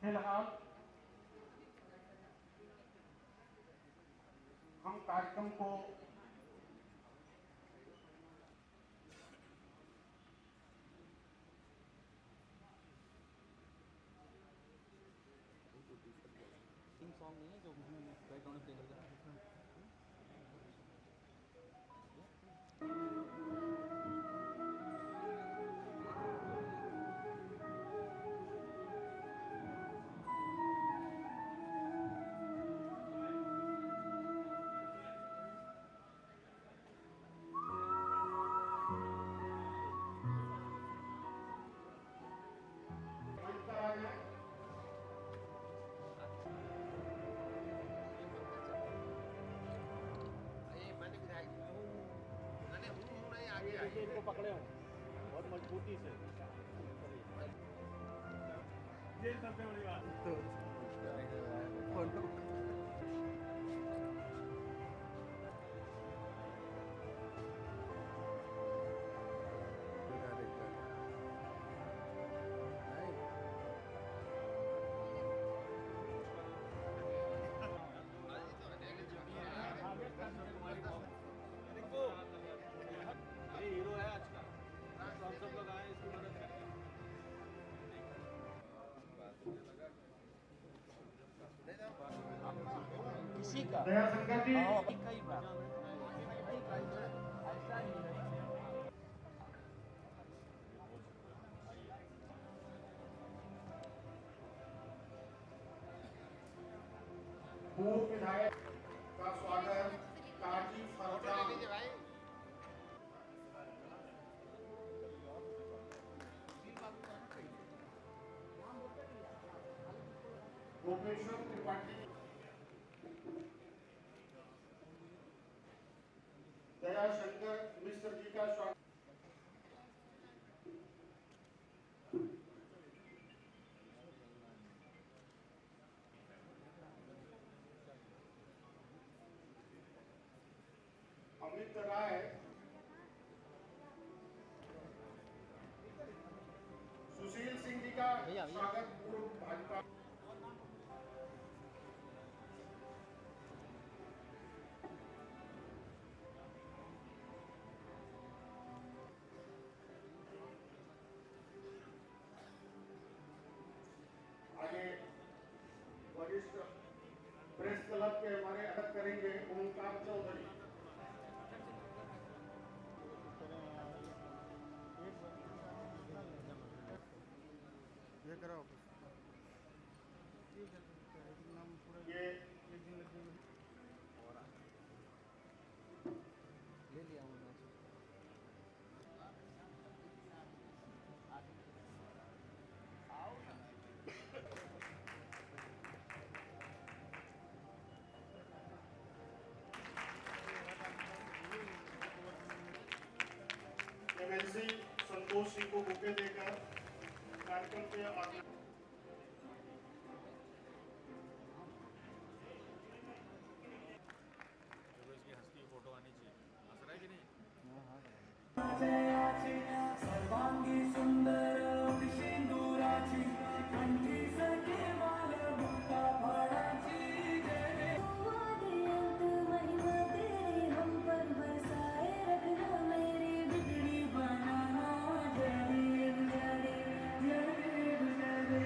फिलहाल हम कार्यक्रम को थीम सॉन्ग नहीं है जो बैकग्राउंड में प्ले करता है। इनको पकड़े हो बहुत मजबूती से। ये सबसे बड़ी बात ये हीरो है आज का, तो हम सब लोग आए इसकी मदद करें। इसी का दया शंकर जी कई बार ऐसा ही है। पूर्व विधायक का स्वागत काजी फरजान भुवनेश्वर त्रिपाठी दया शंकर मिश्र जी का स्वागत अमित राय सुशील सिंह जी का स्वागत पूर्व भाजपा आगे वरिष्ठ प्रेस क्लब के हमारे अध्यक्ष करेंगे ओमकार चौधरी। ये करो ये ले लिया हूँ मैं। एमएलसी संतोष सिंह को बुके देकर कार्यक्रम के आगे इसकी हंसती फोटो आनी चाहिए, हंस रहा है कि नहीं? सर्वांगी सुंदर विशेंदुराची कंठी सखे माल मुक्ता फळाची जय वादयंत महिमा तेरी हम पर बरसाए रखना मेरी बिगड़ी बनाना जय देव जय देव जय देव जय देव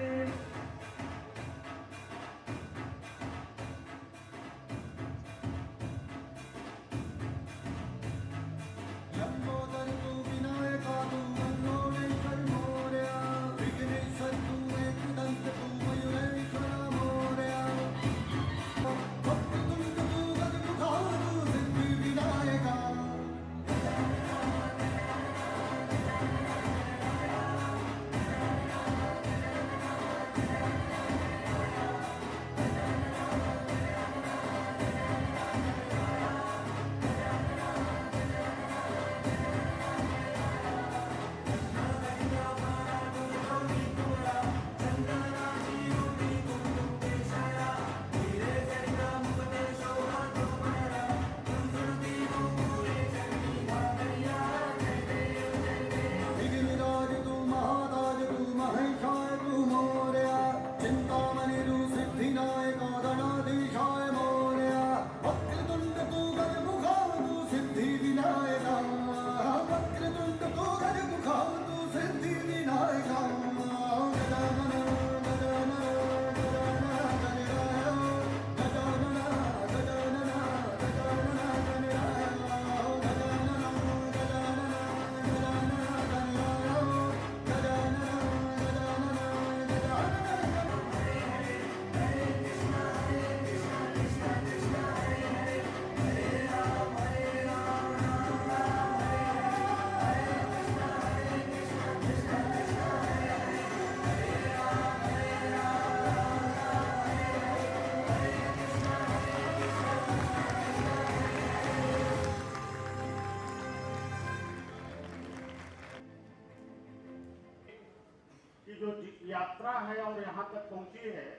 जो यात्रा है और यहाँ तक पहुंची है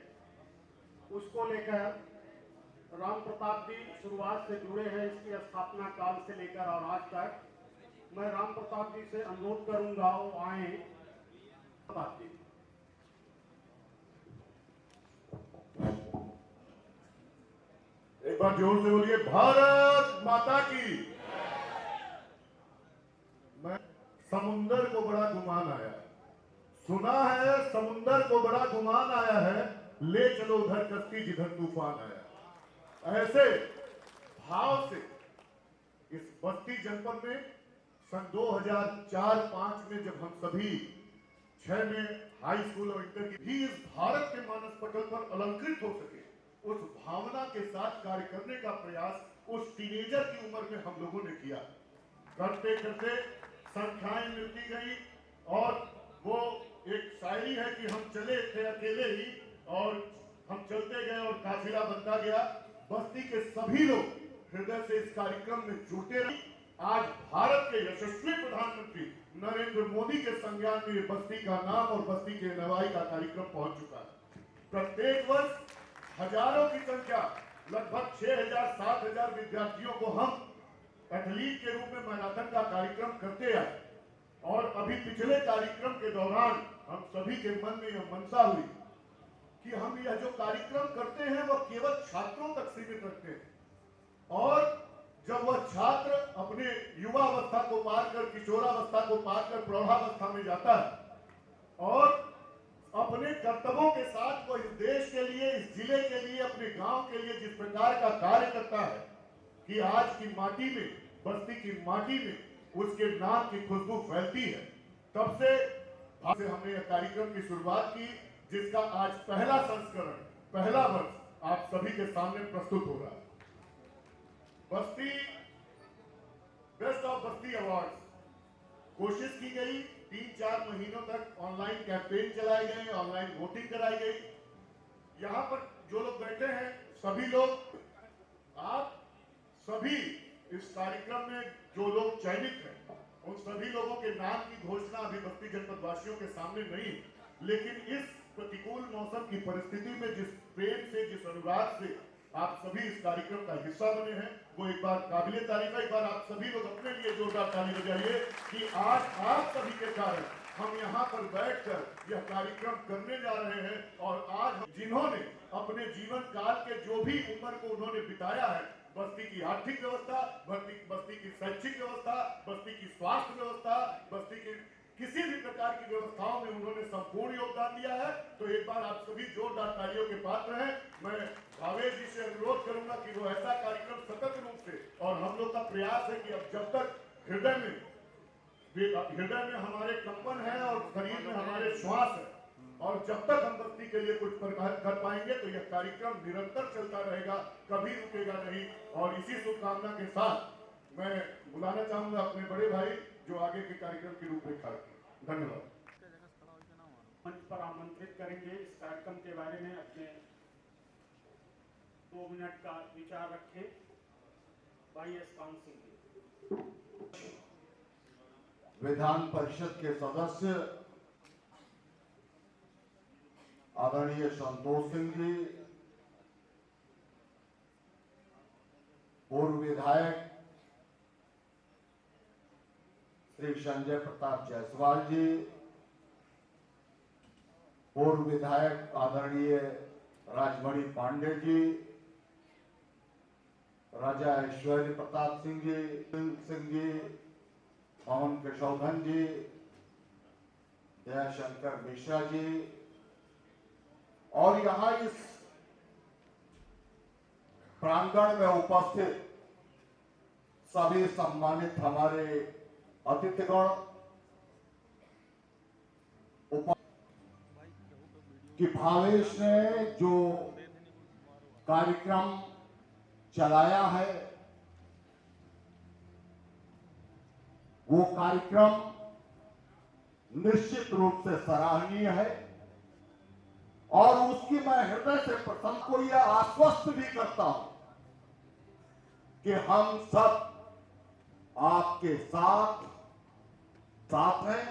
उसको लेकर राम प्रताप जी शुरुआत से जुड़े हैं, इसकी स्थापना काल से लेकर और आज तक। मैं राम प्रताप जी से अनुरोध करूंगा वो आए। प्रताप जी, एक बार जोर से बोलिए, भारत माता की। मैं समुंदर को बड़ा गुमान आया है, सुना है समुंदर को बड़ा गुमान आया है, ले चलो उधर कश्ती जिधर तूफान आया। ऐसे भाव से इस बस्ती जनपद में सन 2004-05 में जब हम सभी 6 में हाई स्कूल और इंटर की भी इस भारत के मानस पटल पर अलंकृत हो सके, उस भावना के साथ कार्य करने का प्रयास उस टीनेजर की उम्र में हम लोगों ने किया। करते करते संख्याएं मिलती गई और वो एक शायरी है कि हम चले थे अकेले ही और हम चलते गए और काफिला बनता गया। बस्ती के सभी लोग हृदय से इस कार्यक्रम में जुटे रहे। आज भारत के यशस्वी प्रधानमंत्री नरेंद्र मोदी के संज्ञान में बस्ती का नाम और बस्ती के नवाई का कार्यक्रम पहुंच चुका है। प्रत्येक वर्ष हजारों की संख्या, लगभग 6,000-7,000 विद्यार्थियों को हम एथलीट के रूप में मैराथन का कार्यक्रम करते आए और अभी पिछले कार्यक्रम के दौरान हम सभी के मन में यह मनसा हुई कि हम यह जो कार्यक्रम करते हैं वह केवल छात्रों तक सीमित रखते हैं और जब वह छात्र अपने युवावस्था को पार कर, किशोरावस्था को पार कर प्रौढ़ावस्था में जाता है और अपने कर्तव्यों के साथ वो इस देश के लिए, इस जिले के लिए, अपने गांव के लिए जिस प्रकार का कार्य करता है कि आज की माटी में, बस्ती की माटी में उसके नाम की खुशबू फैलती है। तब से हमने यह कार्यक्रम की शुरुआत की जिसका आज पहला संस्करण, पहला वर्ष आप सभी के सामने प्रस्तुत हो रहा है। बस्ती बेस्ट ऑफ बस्ती अवार्ड कोशिश की गई, 3-4 महीनों तक ऑनलाइन कैंपेन चलाए गए, ऑनलाइन वोटिंग कराई गई। यहाँ पर जो लोग बैठे हैं सभी लोग, आप सभी इस कार्यक्रम में जो लोग चयनित हैं उन सभी लोगों के नाम की घोषणा अभी बस्ती जनपद वासियों के सामने नहीं, लेकिन इस प्रतिकूल मौसम की परिस्थिति में जिस प्रेम से, जिस अनुराग से आप सभी इस कार्यक्रम का हिस्सा बने हैं वो एक बार काबिले तारीफ है। एक बार आप सभी लोग अपने लिए जोरदार ताली बजाइए कि आज आप सभी के कारण हम यहाँ पर बैठकर यह कार्यक्रम करने जा रहे हैं। और आज जिन्होंने अपने जीवन काल के जो भी उम्र को उन्होंने बिताया है, बस्ती की आर्थिक व्यवस्था, बस्ती की शैक्षिक व्यवस्था, बस्ती की स्वास्थ्य व्यवस्था, बस्ती की किसी भी प्रकार की व्यवस्थाओं में उन्होंने संपूर्ण योगदान दिया है। तो एक बार आप सभी जोरदार तालियों के पात्र हैं। मैं भावेश जी से अनुरोध करूंगा कि वो ऐसा कार्यक्रम सतत रूप से, और हम लोग का प्रयास है कि अब जब तक हृदय में हमारे कंपन है और शरीर में हमारे श्वास है और जब तक हम बस्ती के लिए कुछ कर पाएंगे तो यह कार्यक्रम निरंतर चलता रहेगा, कभी रुकेगा नहीं। और इसी शुभकामना के साथ मैं बुलाना चाहूंगा अपने बड़े भाई जो आगे के कार्यक्रम की रूपरेखा रखें। धन्यवाद। मंच पर आमंत्रित करेंगे इस कार्यक्रम के बारे में अपने 2 मिनट का विचार रखें। भाई एस कान सिंह जी। विधान परिषद के सदस्य आदरणीय संतोष सिंह जी, पूर्व विधायक श्री संजय प्रताप जायसवाल जी, पूर्व विधायक आदरणीय राजमणि पांडे जी, राजा ऐश्वर्य प्रताप सिंह जी, पवन केशवधन जी, दयाशंकर मिश्रा जी और यहाँ इस प्रांगण में उपस्थित सभी सम्मानित हमारे अतिथिगण, कि भावेश ने जो कार्यक्रम चलाया है वो कार्यक्रम निश्चित रूप से सराहनीय है और उसकी मैं हृदय से प्रथम को यह आश्वस्त भी करता हूं कि हम सब आपके साथ हैं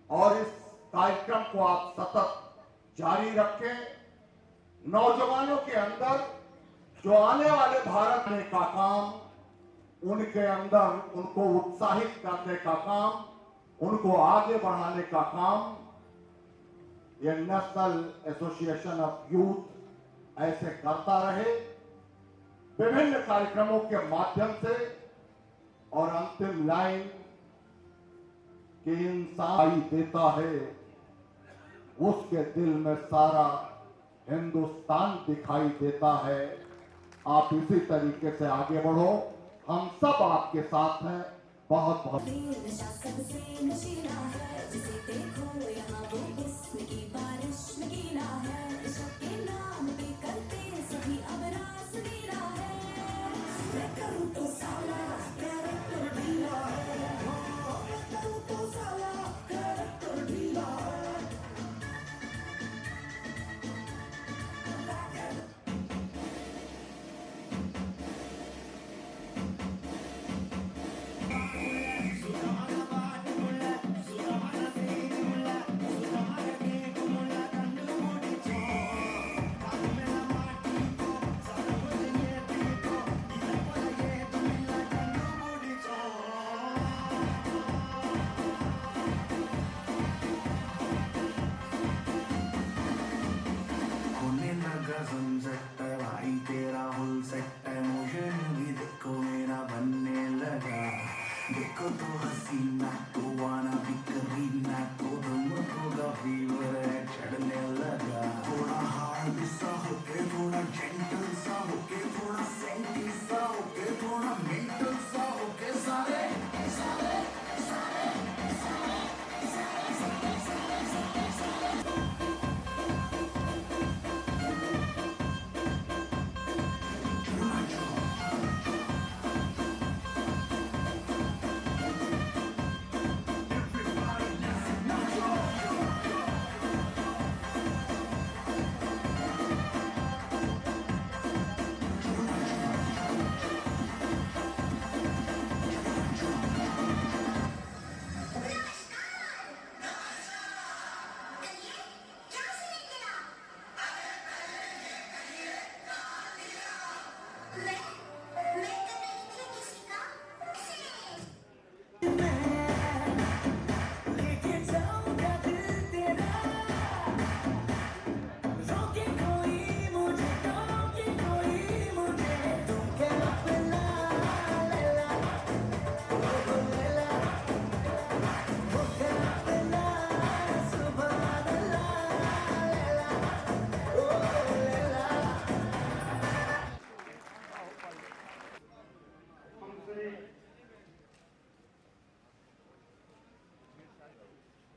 और इस कार्यक्रम को आप सतत जारी रखें। नौजवानों के अंदर जो आने वाले भारत में का काम, उनके अंदर उनको उत्साहित करने का काम, उनको आगे बढ़ाने का काम ये नेशनल एसोसिएशन ऑफ यूथ ऐसे करता रहे, विभिन्न कार्यक्रमों के माध्यम से। और अंतिम लाइन कि इंसान देता है उसके दिल में सारा हिंदुस्तान दिखाई देता है। आप इसी तरीके से आगे बढ़ो, हम सब आपके साथ हैं। बहुत बहुत नशा सबसे नशीला है, जिसे देखो यहाँ वो हुस्न की बारिश में गीला है। इश्क के नाम पे करते सभी अब रास लीला है। मैं करूँ तो साला कैरेक्टर ढीला है, मैं करूँ तो साला कैरेक्टर ढीला है। होने लगा सनसेट है भाई तेरा फुल सेट है, मोशन भी देखो मेरा बनने लगा। देखो तो हसीना तो वाना भी करीना तो तुमको का फीवर है चढ़ने लगा। थोड़ा हार्ड सा होके, थोड़ा जेंटल सा होके, थोड़ा सेंटी सा होके, थोड़ा मेंटल सा होके, सारे सारे सारे लेके जाऊंगा दिल तेरा, रोके कोई मुझे, टोके कोई मुझे। तुम क्या अपना लैला, ओ लैला, वो क्या अपना सुभान अल्लाह लैला, ओ लैला। हमसे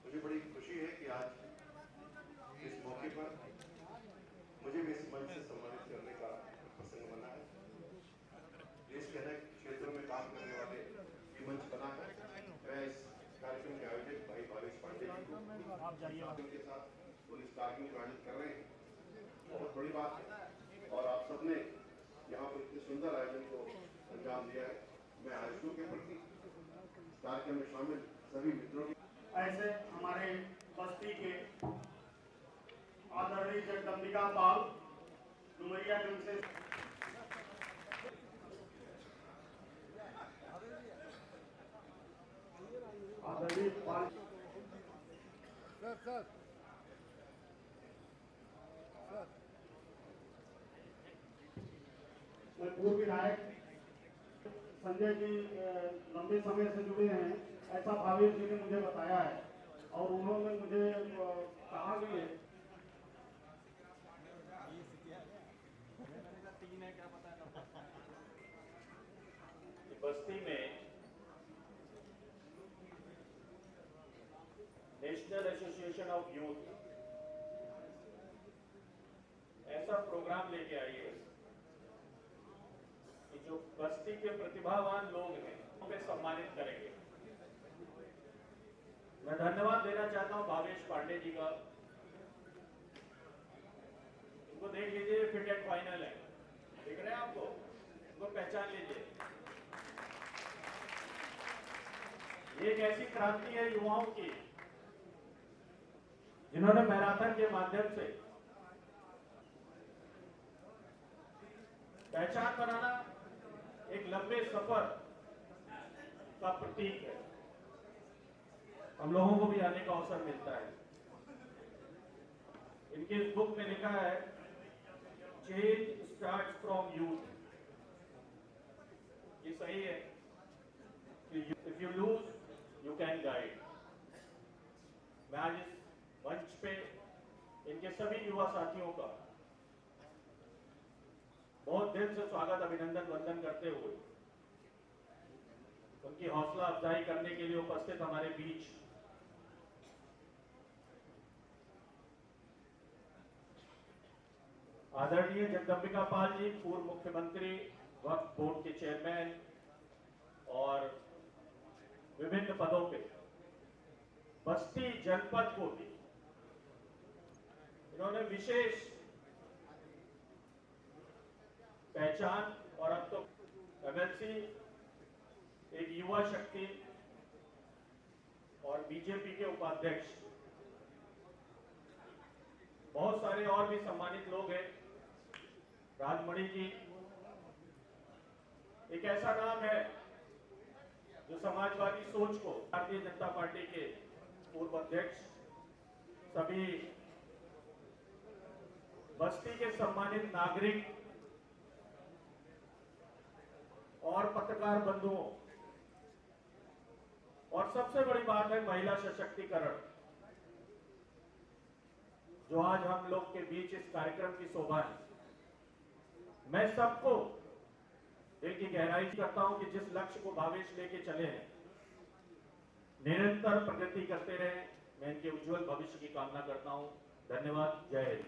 मुझे बड़ी खुशी है कि आज इस मौके पर मुझे भी इस मंच से सम्मानित करने का प्रसंग बना है। देश के अनेक क्षेत्रों में काम करने वाले ये मंच बना है। मैं इस कार्यक्रम के आयोजक भाई भावेश पांडे जी को के साथ उन इस कार्यक्रम को आयोजित कर रहे हैं, बहुत बड़ी बात है। और आप सबने यहाँ पर इतने सुंदर आयोजन को अंजाम दिया है। मैं आयोजकों के प्रति कार्यक्रम में शामिल सभी मित्रों की ऐसे हमारे बस्ती के आदरणीय जगदम्बिका पाल डुमरियागंज से आदरणीय पाल मैं पूर्व विधायक संजय जी लंबे समय से जुड़े हैं, ऐसा भावेश जी ने मुझे बताया है। और उन्होंने मुझे कहा भी है कि बस्ती में नेशनल एसोसिएशन ऑफ यूथ ऐसा प्रोग्राम लेके आई है कि जो बस्ती के प्रतिभावान लोग हैं उन्हें सम्मानित करेंगे। मैं धन्यवाद देना चाहता हूं भावेश पांडे जी का। इनको देख लीजिए, फिट एंड फाइनल है, दिख रहे हैं आपको, इनको पहचान लीजिए। ये एक ऐसी क्रांति है युवाओं की जिन्होंने मैराथन के माध्यम से पहचान बनाना एक लंबे सफर का प्रतीक है। हम लोगों को भी आने का अवसर मिलता है। इनके इस बुक में लिखा है, चेंज स्टार्ट्स फ्रॉम यूथ। ये सही है कि if you lose you can guide. मैं आज इस मंच पे इनके सभी युवा साथियों का बहुत दिल से स्वागत, अभिनंदन, वंदन करते हुए उनकी हौसला अफजाई करने के लिए उपस्थित हमारे बीच आदरणीय जगदम्बिका पाल जी, पूर्व मुख्यमंत्री, वक्फ बोर्ड के चेयरमैन और विभिन्न पदों पे बस्ती जनपद को भी इन्होंने विशेष पहचान, और अब तो एमएलसी, एक युवा शक्ति और बीजेपी के उपाध्यक्ष, बहुत सारे और भी सम्मानित लोग हैं। राजमणि जी एक ऐसा नाम है जो समाजवादी सोच को, भारतीय जनता पार्टी के पूर्व अध्यक्ष, सभी बस्ती के सम्मानित नागरिक और पत्रकार बंधुओं, और सबसे बड़ी बात है महिला सशक्तिकरण, जो आज हम लोग के बीच इस कार्यक्रम की शोभा है। मैं सबको दिल की गहराई से करता हूं कि जिस लक्ष्य को भावेश लेके चले हैं, निरंतर प्रगति करते रहें। मैं इनके उज्जवल भविष्य की कामना करता हूं। धन्यवाद। जय हिंद।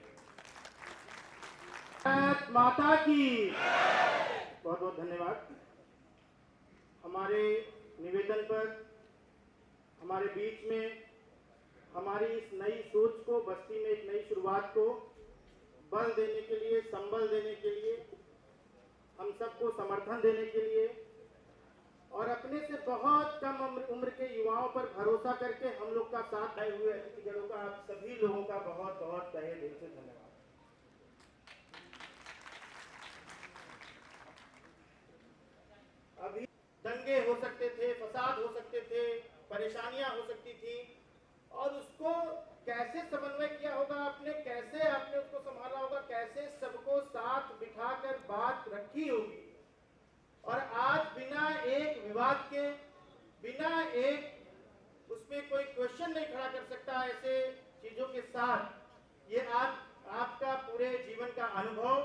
भारत माता की बहुत बहुत धन्यवाद। हमारे निवेदन पर हमारे बीच में हमारी इस नई सोच को, बस्ती में एक नई शुरुआत को बल देने के लिए, संबल देने के लिए, हम सबको समर्थन देने के लिए और अपने से बहुत कम उम्र के युवाओं पर भरोसा करके हम लोग का साथ आए हुए अतिथिगणों का, आप सभी लोगों का बहुत बहुत तहे दिल से धन्यवाद। अभी दंगे हो सकते थे, फसाद हो सकते थे, परेशानियां हो सकती थी, और उसको कैसे समन्वय किया होगा आपने, कैसे आपने उसको संभाला होगा, कैसे सबको साथ बिठाकर बात रखी होगी। और आज बिना एक विवाद के, बिना एक उसमें कोई क्वेश्चन नहीं खड़ा कर सकता, ऐसे चीजों के साथ ये आपका पूरे जीवन का अनुभव,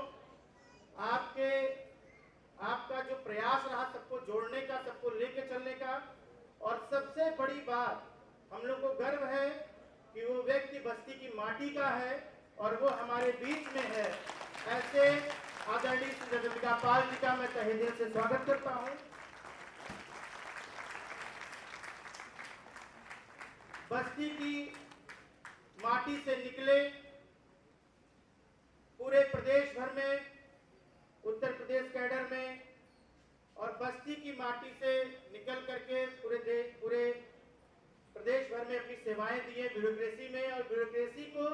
आपका जो प्रयास रहा सबको जोड़ने का, सबको लेके चलने का, और सबसे बड़ी बात हम लोग को गर्व है कि वो व्यक्ति बस्ती की माटी का है और वो हमारे बीच में है। ऐसे आदरणीय श्री जगदम्बिका पाल जी का मैं तहे दिल से स्वागत करता हूं। बस्ती की माटी से निकले पूरे प्रदेश भर में, उत्तर प्रदेश कैडर में, और बस्ती की माटी से निकल करके पूरे प्रदेश भर में अपनी सेवाएं दी है ब्यूरोक्रेसी में, और ब्यूरोक्रेसी को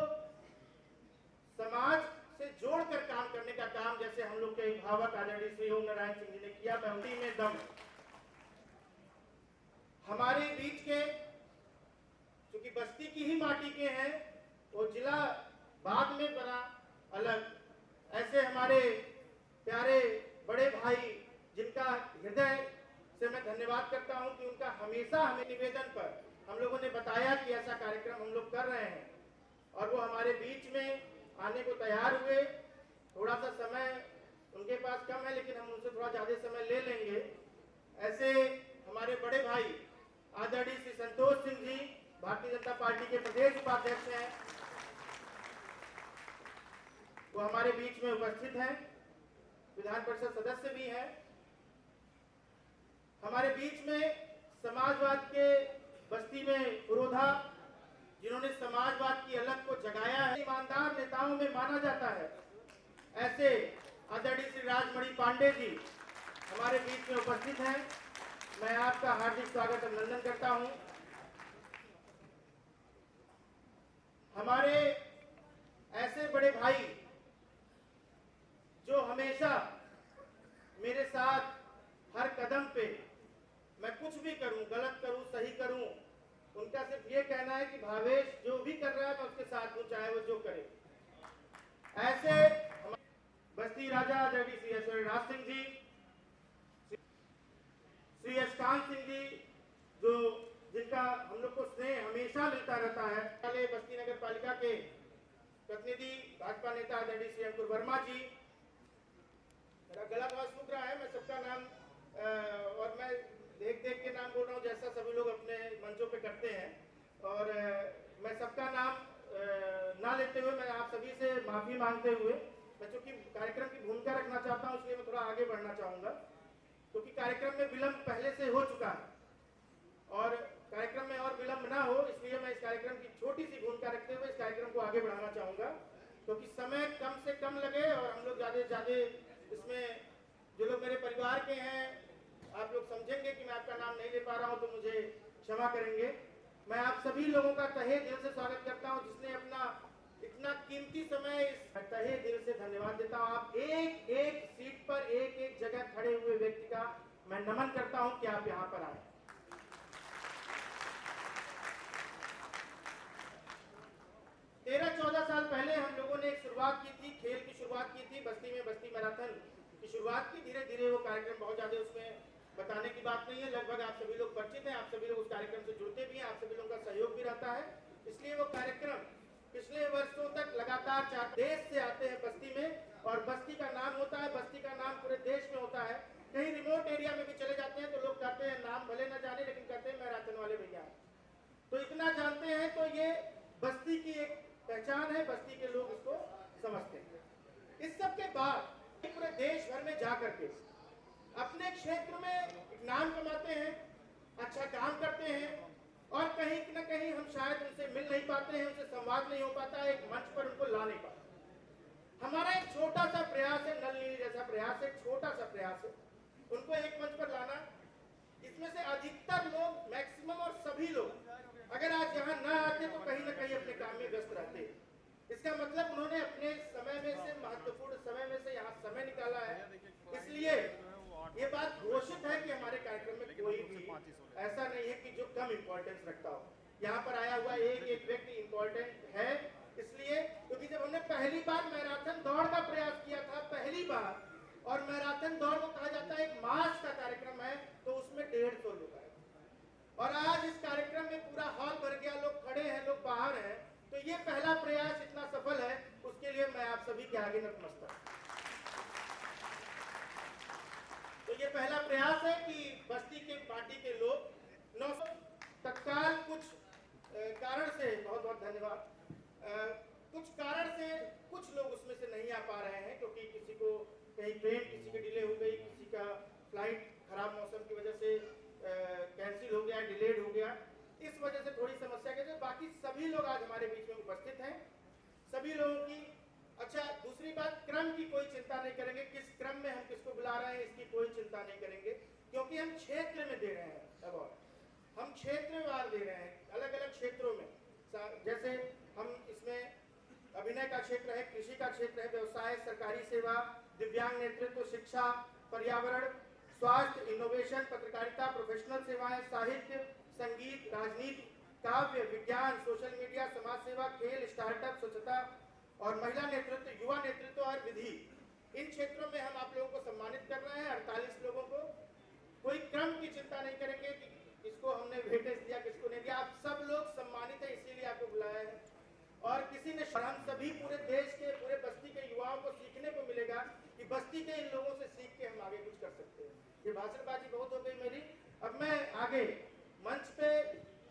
समाज से जोड़कर काम करने का काम जैसे हम लोग के अभिभावक आदरणीय श्री ओम नारायण सिंह जी ने किया, उसी में दम हमारे बीच के, क्योंकि बस्ती की ही माटी के हैं, वो जिला बाद में बना अलग। ऐसे हमारे प्यारे बड़े भाई जिनका हृदय से मैं धन्यवाद करता हूं कि उनका हमेशा हमें निवेदन पर हम लोगों ने बताया कि ऐसा कार्यक्रम हम लोग कर रहे हैं, और वो हमारे बीच में आने को तैयार हुए। थोड़ा सा समय उनके पास कम है, लेकिन हम उनसे थोड़ा ज्यादा समय ले लेंगे। ऐसे हमारे बड़े भाई आदरणीय श्री संतोष सिंह जी, भारतीय जनता पार्टी के प्रदेश उपाध्यक्ष हैं, वो हमारे बीच में उपस्थित हैं, विधान परिषद सदस्य भी हैं। हमारे बीच में समाजवाद के बस्ती में पुरोधा, जिन्होंने समाजवाद की अलग को जगाया है, ईमानदार नेताओं में माना जाता है, ऐसे आदरणीय श्री राजमणि पांडे जी हमारे बीच में उपस्थित हैं। मैं आपका हार्दिक स्वागत अभिनंदन करता हूं। हमारे ऐसे बड़े भाई जो हमेशा मेरे साथ हर कदम पे मैं कुछ भी करूं, गलत करूं, सही करूं, उनका सिर्फ ये कहना है कि भावेश जो भी कर रहा है मैं उसके साथ हूं, चाहे वो जो करे। ऐसे बस्ती राजा आदरणीय श्री ऐश्वर्यराज सिंह जी, श्री यशकांत सिंह जी, जो जिनका हम लोग को स्नेह हमेशा मिलता रहता है, पहले बस्ती नगर पालिका के प्रतिनिधि भाजपा नेता आदरणीय श्री अंकुर वर्मा जी, मेरा गला थोड़ा सूख रहा है, मैं सबका नाम और मैं देख देख के नाम बोल रहा हूँ जैसा सभी लोग अपने मंचों पे करते हैं, और मैं सबका नाम ना लेते हुए मैं आप सभी से माफी मांगते हुए, मैं चूंकि कार्यक्रम की भूमिका रखना चाहता हूँ इसलिए मैं थोड़ा आगे बढ़ना चाहूंगा, क्योंकि कार्यक्रम में विलंब पहले से हो चुका है और कार्यक्रम में और विलंब ना हो इसलिए मैं इस कार्यक्रम की छोटी सी भूमिका रखते हुए इस कार्यक्रम को आगे बढ़ाना चाहूंगा, क्योंकि समय कम से कम लगे और हम लोग ज्यादा से ज्यादा इसमें जो लोग मेरे परिवार के हैं आप लोग समझेंगे कि मैं आपका नाम नहीं ले पा रहा हूं तो मुझे क्षमा करेंगे। मैं आप सभी लोगों का तहे दिल से स्वागत करता हूं जिसने अपना इतना कीमती समय इस तहे दिल से धन्यवाद देता हूं। आप एक एक सीट पर एक एक जगह खड़े हुए व्यक्ति का मैं नमन करता हूं कि आप यहां पर आए। 13-14 साल पहले हम लोगों ने एक शुरुआत की थी, खेल की शुरुआत की थी बस्ती में, बस्ती मैराथन की शुरुआत की। धीरे धीरे वो कार्यक्रम बहुत ज्यादा उसमें बताने की बात नहीं है, लगभग आप सभी लोग परिचित हैं, आप सभी लोग उस कार्यक्रम से जुड़ते भी हैं, आप सभी लोगों का सहयोग भी रहता है। इसलिए वो कार्यक्रम पिछले वर्षों तक लगातार 4 देश से आते हैं बस्ती में और बस्ती का नाम होता है, बस्ती का नाम पूरे देश में होता है। कहीं रिमोट एरिया में भी चले जाते हैं तो लोग कहते हैं नाम भले न जाने लेकिन कहते हैं मैराथन वाले भैया। तो इतना जानते हैं तो ये बस्ती की एक पहचान है, बस्ती के लोग इसको समझते हैं। इस सब के बाद पूरे देश भर में जाकर के अपने क्षेत्र में एक नाम कमाते हैं, अच्छा काम करते हैं और कहीं न कहीं हम शायद उनसे मिल नहीं पाते हैं, उनसे संवाद नहीं हो पाता है, एक मंच पर उनको ला नहीं पाते। हमारा एक छोटा सा प्रयास है, नल नीली जैसा प्रयास है, छोटा सा प्रयास है उनको एक मंच पर लाना। इसमें से अधिकतर लोग, मैक्सिमम और सभी लोग अगर आज यहाँ ना आते तो कहीं ना कहीं अपने काम में व्यस्त रहते। इसका मतलब उन्होंने अपने समय में से, महत्वपूर्ण समय में से यहाँ समय निकाला है। इसलिए ये बात घोषित है कि हमारे कार्यक्रम में कोई भी ऐसा नहीं है कि जो कम इंपॉर्टेंस रखता हो। यहाँ पर आया हुआ एक एक व्यक्ति इंपॉर्टेंट है, इसलिए क्योंकि जब हमने पहली बार मैराथन दौड़ का प्रयास किया था, पहली बार, और मैराथन दौड़ को कहा जाता है एक मास का कार्यक्रम है, तो उसमें 150 लोग आए और आज इस कार्यक्रम में पूरा हॉल भर गया, लोग खड़े हैं, लोग बाहर हैं। तो ये पहला प्रयास इतना सफल है, उसके लिए मैं आप सभी के आगे नतमस्तक हूं। तो ये पहला प्रयास है कि बस्ती के पार्टी के लोग 900 तत्काल कुछ कारण से, बहुत बहुत धन्यवाद, कुछ कारण से कुछ लोग उसमें से नहीं आ पा रहे हैं, क्योंकि किसी को कहीं ट्रेन किसी की डिले हो गई, किसी का फ्लाइट खराब मौसम की वजह से कैंसिल हो गया, डिलेड हो गया, इस वजह से थोड़ी समस्या के लिए बाकी सभी लोग आज हमारे बीच में उपस्थित हैं। सभी लोगों की, अच्छा दूसरी बात, क्रम की कोई चिंता नहीं करेंगे, किस क्रम में हम किसको बुला रहे हैं इसकी कोई चिंता नहीं करेंगे, क्योंकि हम क्षेत्र में दे रहे हैं अवार्ड, हम क्षेत्रवार दे रहे हैं, अलग अलग क्षेत्रों में। जैसे हम इसमें अभिनय का क्षेत्र है, कृषि का क्षेत्र है, व्यवसाय, सरकारी सेवा, दिव्यांग नेतृत्व, शिक्षा, पर्यावरण, स्वास्थ्य, इनोवेशन, पत्रकारिता, प्रोफेशनल सेवाएं, साहित्य, संगीत, राजनीति, काव्य, विज्ञान, सोशल मीडिया, समाज सेवा, खेल, स्टार्टअप, स्वच्छता और महिला नेतृत्व, युवा नेतृत्व और विधि। इन क्षेत्रों में हम आप लोगों को सम्मानित कर रहे हैं, 48 लोगों को। कोई क्रम की चिंता नहीं करेंगे कि किसको हमने वेटेज दिया, किसको नहीं दिया, आप सब लोग सम्मानित है, इसीलिए आपको बुलाया है। और किसी ने, हम सभी पूरे देश के, पूरे बस्ती के युवाओं को सीखने को मिलेगा कि बस्ती के इन लोगों से सीख के हम आगे कुछ कर सकते हैं। ये भाषणबाजी बहुत हो गई मेरी, अब मैं आगे मंच पे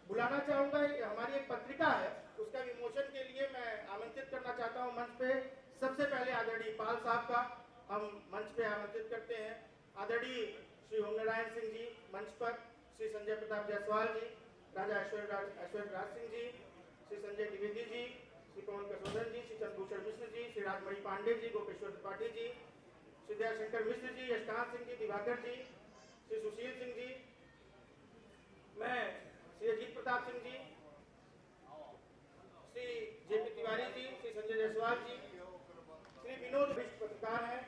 बुलाना चाहूंगा। हमारी एक पत्रिका है, उसका विमोचन के लिए मैं आमंत्रित करना चाहता हूं मंच पे। सबसे पहले आदरणीय पाल साहब का हम मंच पे आमंत्रित करते हैं। आदरणीय श्री ओम नारायण सिंह जी मंच पर, श्री संजय प्रताप जायसवाल जी, राजा ऐश्वर्यराज सिंह जी, श्री संजय द्विवेदी जी, श्री पवन कसोदन जी, श्री चंद्रभूषण मिश्र जी, श्री राजमणि पांडे जी, गोपेश्वर त्रिपाठी जी, श्री दयाशंकर मिश्र जी, यशकांत सिंह जी, दिवाकर जी, श्री सुशील सिंह जी, मैं श्री अजीत प्रताप सिंह जी, श्री जे तिवारी जी, श्री संजय जायसवाल जी, श्री विनोद विश्व पत्रकार हैं,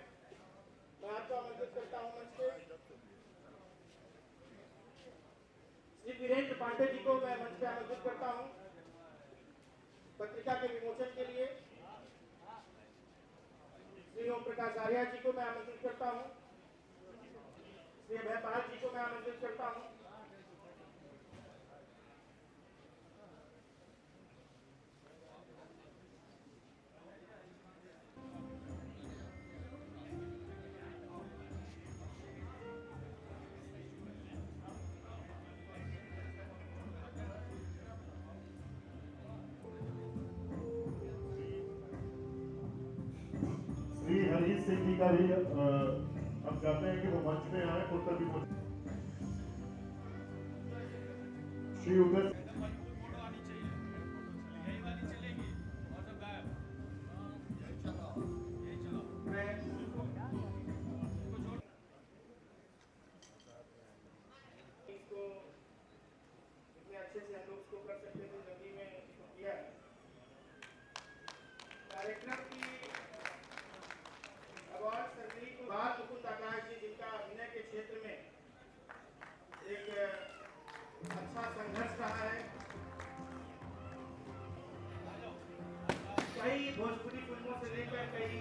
मैं आपको आमंत्रित करता हूं मंच पे। श्री वीरेंद्र पांडे जी को मैं मंच पे आमंत्रित करता हूं पत्रिका के विमोचन के लिए। श्री ओम प्रकाश आर्या जी को मैं आमंत्रित करता हूं। श्री अभयपाल जी को मैं आमंत्रित करता हूं। श्री हरीश सिंह जी का भी हम चाहते हैं कि वो मंच में आए उत्तर विमोचन। श्री उदय इसको इतने अच्छे से हम लोग इसको कर सकते थे, जल्दी में इसको किया है। कार्यक्रम की अवार्ड सर्जरी को बाल मुकुंद आकाश जी, जिनका अभिनय के क्षेत्र में एक अच्छा संघर्ष रहा है। कई भोजपुरी फिल्मों से लेकर कई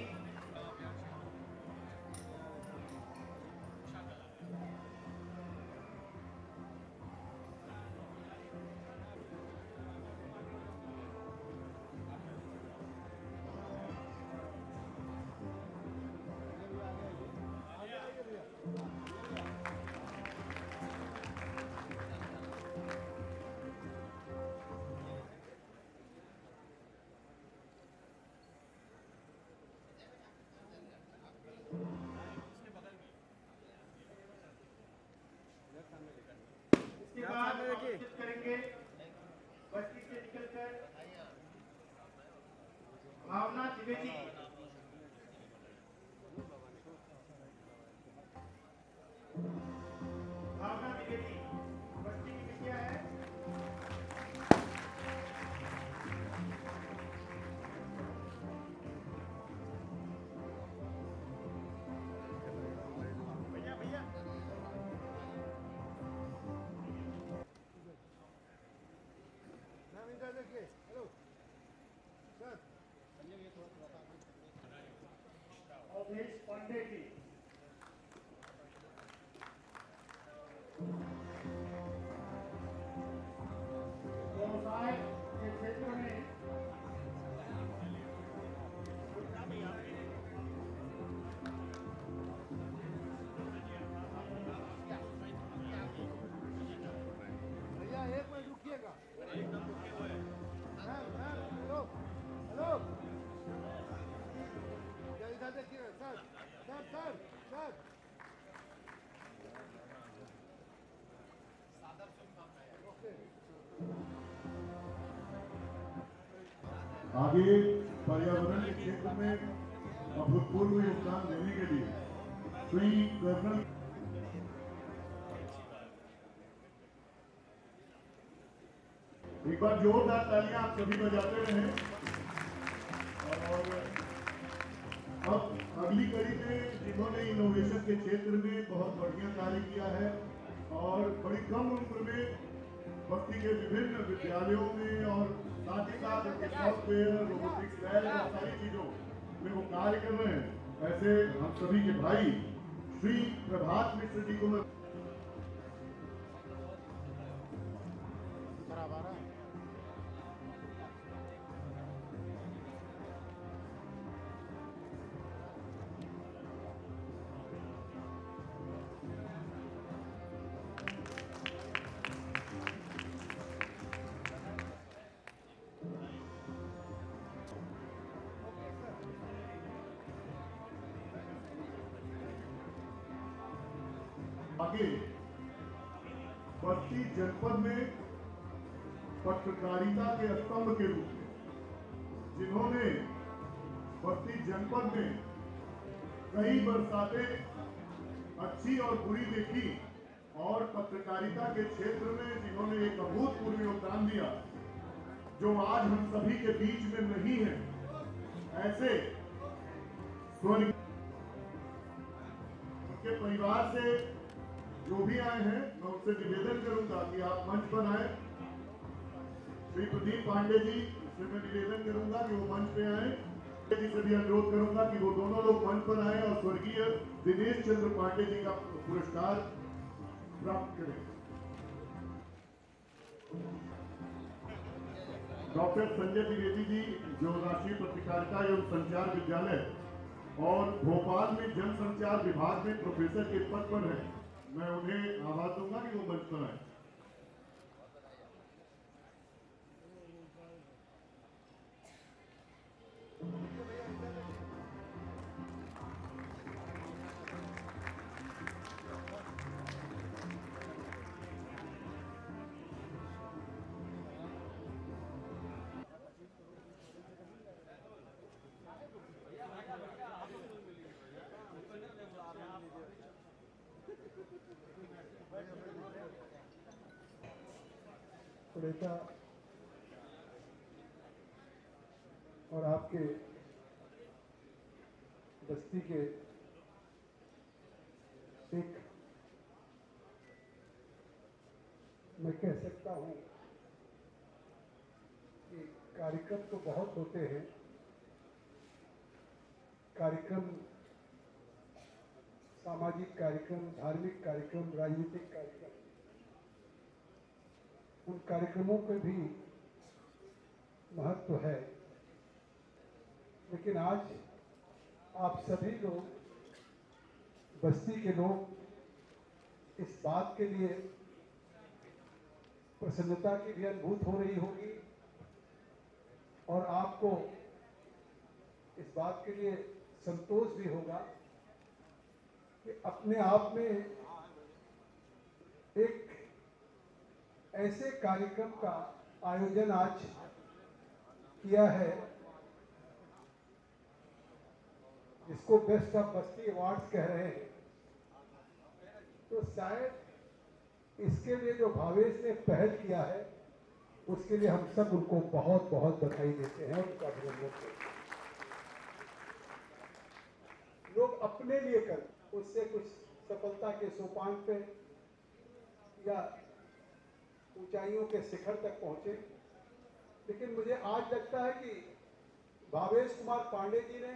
इसके बाद आमंत्रित करेंगे बस्ती से निकलकर भावना द्विवेदी। भावना द्विवेदी बस्ती की विद्या है। अवधेश पांडे जी, व्यवसाय के क्षेत्र में आगे पर्यावरण के क्षेत्र में अभूतपूर्व योगदान देने के लिए श्री कर्नल एक बार जोरदार तालियां आप सभी बजाते रहें। और अब अगली कड़ी में जिन्होंने इनोवेशन के क्षेत्र में बहुत बढ़िया कार्य किया है और बड़ी कम उम्र में बस्ती के विभिन्न विद्यालयों में और साथ ही साथ सॉफ्टवेयर, रोबोटिक्स लैब और सारी चीजों में वो कार्य कर रहे हैं, ऐसे हम सभी के भाई श्री प्रभात मिश्र जी को मैं आगे बस्ती जनपद में पत्रकारिता के स्तंभ के रूप में जिन्होंने बस्ती जनपद में कई बरसातें अच्छी और बुरी देखी और पत्रकारिता के क्षेत्र में जिन्होंने एक अभूतपूर्व योगदान दिया, जो आज हम सभी के बीच में नहीं है, ऐसे स्वर्गीय उनके परिवार से जो भी आए हैं, मैं उनसे निवेदन करूंगा कि आप मंच पर आए। श्री प्रदीप पांडे जी से मैं निवेदन करूंगा कि वो मंच पे आए। जी से भी अनुरोध करूंगा कि वो दोनों लोग मंच पर आए और स्वर्गीय दिनेश चंद्र पांडे जी का पुरस्कार प्राप्त करें। डॉक्टर संजय द्विवेदी जी, जो राष्ट्रीय पत्रकारिता एवं संचार विद्यालय और भोपाल में जनसंचार विभाग में प्रोफेसर के पद पर हैं, मैं उन्हें आवाज दूंगा कि वो मंच पर आए। नेता और आपके बस्ती के एक, मैं कह सकता हूं कि कार्यक्रम तो बहुत होते हैं, कार्यक्रम, सामाजिक कार्यक्रम, धार्मिक कार्यक्रम, राजनीतिक कार्यक्रम, उन कार्यक्रमों के भी महत्व है। लेकिन आज आप सभी लोग, बस्ती के लोग, इस बात के लिए प्रसन्नता की भी अनुभूत हो रही होगी और आपको इस बात के लिए संतोष भी होगा कि अपने आप में एक ऐसे कार्यक्रम का आयोजन आज किया है जिसको बेस्ट ऑफ बस्ती अवार्ड्स कह रहे हैं। तो शायद इसके लिए जो भावेश ने पहल किया है, उसके लिए हम सब उनको बहुत बहुत बधाई देते हैं, उनका अभिनंदन करते हैं। लोग अपने लिए कर उससे कुछ सफलता के सोपान पे या ऊंचाइयों के शिखर तक पहुंचे। लेकिन मुझे आज लगता है कि भावेश कुमार पांडे जी ने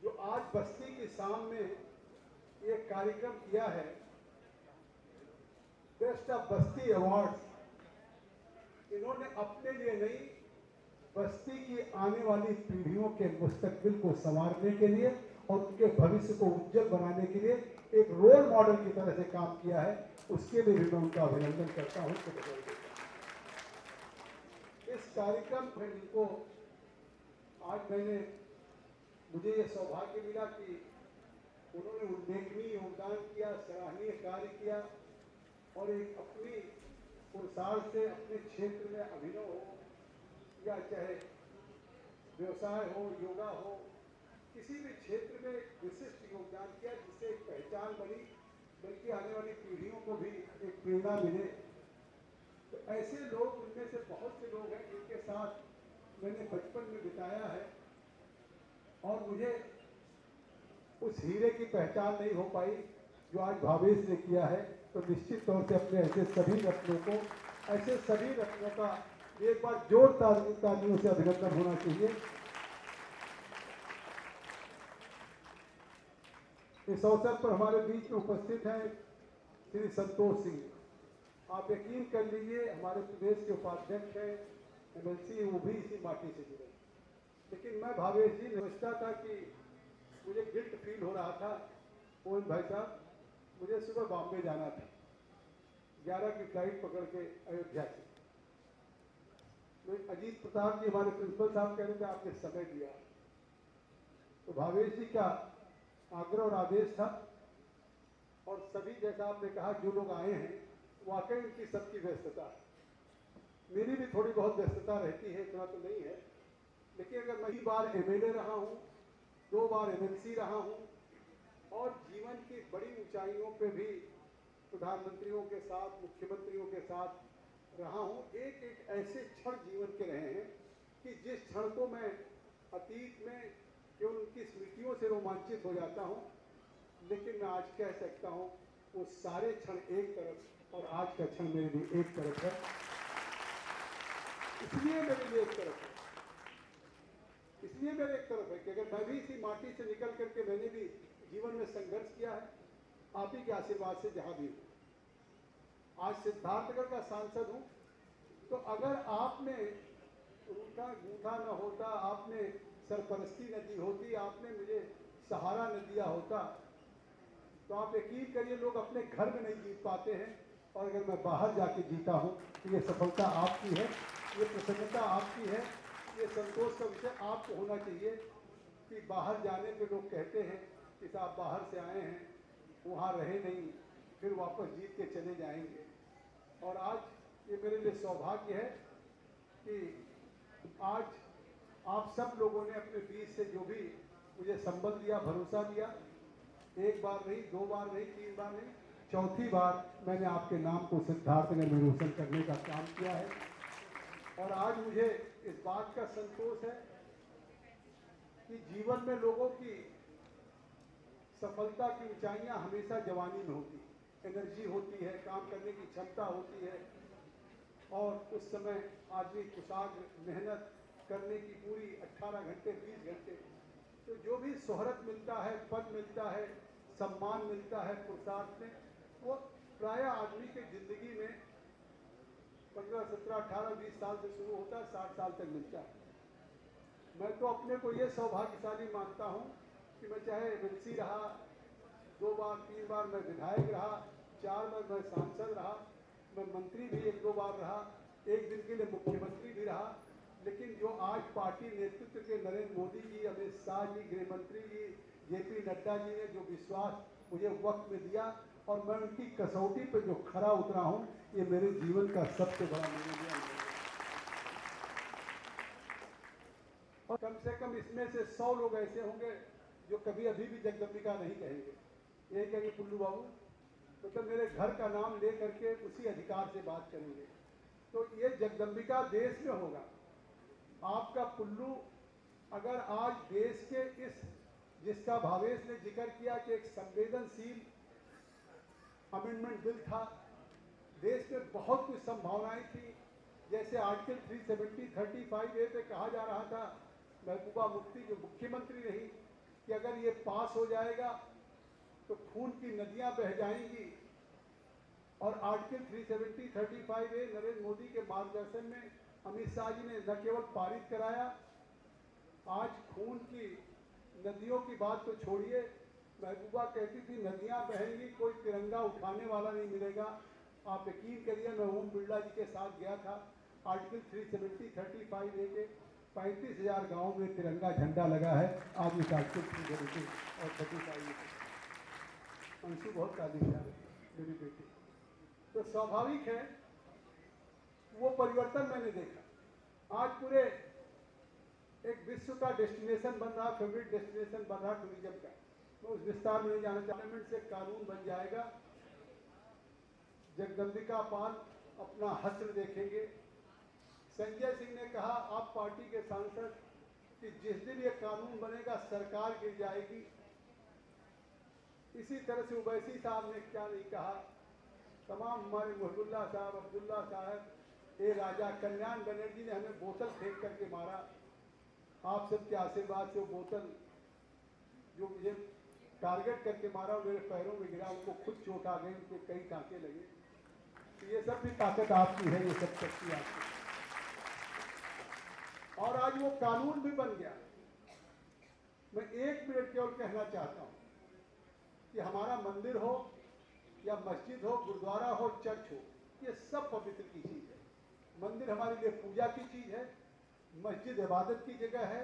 जो आज बस्ती की शाम में ये कार्यक्रम किया है, बेस्ट ऑफ बस्ती अवार्ड्स, इन्होंने अपने लिए नहीं, बस्ती की आने वाली पीढ़ियों के मुस्तकबिल को संवारने के लिए और उनके भविष्य को उज्जवल बनाने के लिए एक रोल मॉडल की तरह से काम किया है। उसके लिए भी मैं उनका अभिनंदन करता हूं। इस कार्यक्रम में जिनको आज मुझे ये सौभाग्य मिला कि उन्होंने उल्लेखनीय योगदान किया, सराहनीय कार्य किया और एक अपनी पुरस्कार से अपने क्षेत्र में अभिनव हो या चाहे व्यवसाय हो, योगा हो, किसी भी क्षेत्र में विशिष्ट योगदान किया जिससे एक पहचान बनी, बल्कि आने वाली पीढ़ियों को भी एक प्रेरणा मिले। तो ऐसे लोग, उनमें से बहुत से लोग हैं जिनके साथ मैंने बचपन में बिताया है और मुझे उस हीरे की पहचान नहीं हो पाई जो आज भावेश ने किया है। तो निश्चित तौर से अपने ऐसे सभी रत्नों का एक बार जोरदार तालियों से अभिनंदन होना चाहिए। इस अवसर पर हमारे बीच में उपस्थित हैं श्री संतोष सिंह। आप यकीन कर लीजिए, हमारे प्रदेश के उपाध्यक्ष हैं, MLC, वो भी इसी माटी से जुड़े। लेकिन मैं भावेश जी समझता था कि मुझे गिल्ट फील हो रहा था, मोहन भाई साहब, मुझे सुबह बॉम्बे जाना था, 11 की फ्लाइट पकड़ के अयोध्या से। अजीत प्रताप जी हमारे प्रिंसिपल साहब कह रहे थे आपने समय दिया, तो भावेश जी का आग्रह और आदेश था और सभी, जैसा आपने कहा, जो लोग आए हैं वाकई उनकी सबकी व्यस्तता है। मेरी भी थोड़ी बहुत व्यस्तता रहती है, इतना तो नहीं है, लेकिन अगर मैं 2 बार MLA रहा हूँ, 2 बार MLC रहा हूँ और जीवन की बड़ी ऊंचाइयों पे भी प्रधानमंत्रियों के साथ, मुख्यमंत्रियों के साथ रहा हूँ, एक एक ऐसे क्षण जीवन के रहे हैं कि जिस क्षण को मैं अतीत में केवल उनकी स्मृतियों से रोमांचित हो जाता हूँ, लेकिन मैं आज कह सकता हूँ वो सारे क्षण एक तरफ और आज का क्षण मेरे लिए एक तरफ है। इसलिए मेरे लिए एक तरफ है, इसलिए मेरे एक तरफ है कि अगर मैं भी इसी माटी से निकल करके मैंने भी जीवन में संघर्ष किया है, आप ही के आशीर्वाद से जहां भी हूं। आज सिद्धार्थगढ़ का सांसद हूं, तो अगर आपने रूठा गूंठा न होता, आपने सरपरस्ती न दी होती, आपने मुझे सहारा न दिया होता, तो आप यकीन करिए लोग अपने घर में नहीं जीत पाते हैं। और अगर मैं बाहर जाके जीता हूं तो ये सफलता आपकी है, ये प्रसन्नता आपकी है, ये संतोष का विषय आपको होना चाहिए कि बाहर जाने पे लोग कहते हैं कि साहब बाहर से आए हैं, वहाँ रहे नहीं, फिर वापस जीत के चले जाएंगे। और आज ये मेरे लिए सौभाग्य है कि आज आप सब लोगों ने अपने बीच से जो भी मुझे संबल दिया, भरोसा दिया, एक बार नहीं, दो बार नहीं, तीन बार नहीं, चौथी बार मैंने आपके नाम को सिद्धार्थनगर में रोशन करने का काम किया है। और आज मुझे इस बात का संतोष है कि जीवन में लोगों की सफलता की ऊंचाइयां हमेशा जवानी में होती है, एनर्जी होती है, काम करने की क्षमता होती है, और उस समय आदमी कुशाग्र मेहनत करने की पूरी 18 घंटे 20 घंटे, तो जो भी शोहरत मिलता है, पद मिलता है, सम्मान मिलता है पुरुषार्थ में, वो प्राय आदमी की जिंदगी में 15, 17, 18, 20 साल से शुरू होता है, 60 साल तक मिलता है। मैं तो अपने को ये सौभाग्यशाली मानता हूँ कि मैं चाहे एमएलसी रहा, 2 बार 3 बार मैं विधायक रहा, 4 बार मैं सांसद रहा, मैं मंत्री भी 1-2 बार रहा, एक दिन के लिए मुख्यमंत्री भी रहा, लेकिन जो आज पार्टी नेतृत्व के नरेंद्र मोदी जी, अमित शाह जी, गृह मंत्री जी, जेपी नड्डा जी ने जो विश्वास मुझे वक्त में दिया और मैं उनकी कसौटी पे जो खरा उतरा हूँ, ये मेरे जीवन का सबसे बड़ा निर्णय है। और कम से कम इसमें से 100 लोग ऐसे होंगे जो कभी अभी भी जगदम्बिका नहीं कहेंगे, यही कहेंगे पुल्लू बाबू, मतलब मेरे घर का नाम ले करके उसी अधिकार से बात करेंगे। तो ये जगदम्बिका देश में होगा। आपका पुल्लू अगर आज देश के इस, जिसका भावेश ने जिक्र किया कि एक संवेदनशील अमेंडमेंट बिल था, देश में बहुत कुछ संभावनाएं थी, जैसे आर्टिकल 370 35A पे कहा जा रहा था, महबूबा मुफ्ती जो मुख्यमंत्री रही, कि अगर ये पास हो जाएगा तो खून की नदियां बह जाएंगी। और आर्टिकल 370 35A नरेंद्र मोदी के मार्गदर्शन में अमित शाह जी ने न केवल पारित कराया, आज खून की नदियों की बात तो छोड़िए, महबूबा कहती थी नदियां बहेंगी, कोई तिरंगा उठाने वाला नहीं मिलेगा। आप यकीन करिए, मैं ओम बिरला जी के साथ गया था, आर्टिकल 370 35A के 35,000 गाँव में तिरंगा झंडा लगा है आज इस आर्टिकल 370 और 35A। अंशु बहुत तारीफ है मेरी बेटी, तो स्वाभाविक है वो परिवर्तन मैंने देखा। आज पूरे एक विश्व का डेस्टिनेशन बन रहा, फेवरेट डेस्टिनेशन बन रहा टूरिज्म का, मैं उस विस्तार में नहीं जाना चाहता। पार्लियामेंट से कानून बन जाएगा, जगदम्बिका पाल अपना हस्र देखेंगे। संजय सिंह ने कहा, आप पार्टी के सांसद, कि जिस दिन ये कानून बनेगा सरकार गिर जाएगी। इसी तरह से उवैसी साहब ने क्या नहीं कहा, तमाम हमारे मुहबुल्ला साहब, अब्दुल्ला साहब, ए राजा, कल्याण बनर्जी ने हमें बोतल फेंक करके मारा। आप सबके आशीर्वाद से वो बोतल जो मुझे टारगेट करके मारा, मेरे पैरों में गिरा, उनको खुद चोट आ गई, उनको कई टाँके लगे। तो ये सब भी ताकत आपकी है, ये सब शक्ति आपकी। और आज वो कानून भी बन गया। मैं 1 मिनट केवल कहना चाहता हूँ कि हमारा मंदिर हो या मस्जिद हो, गुरुद्वारा हो, चर्च हो, ये सब पवित्र की चीज़ है। मंदिर हमारे लिए पूजा की चीज़ है, मस्जिद इबादत की जगह है,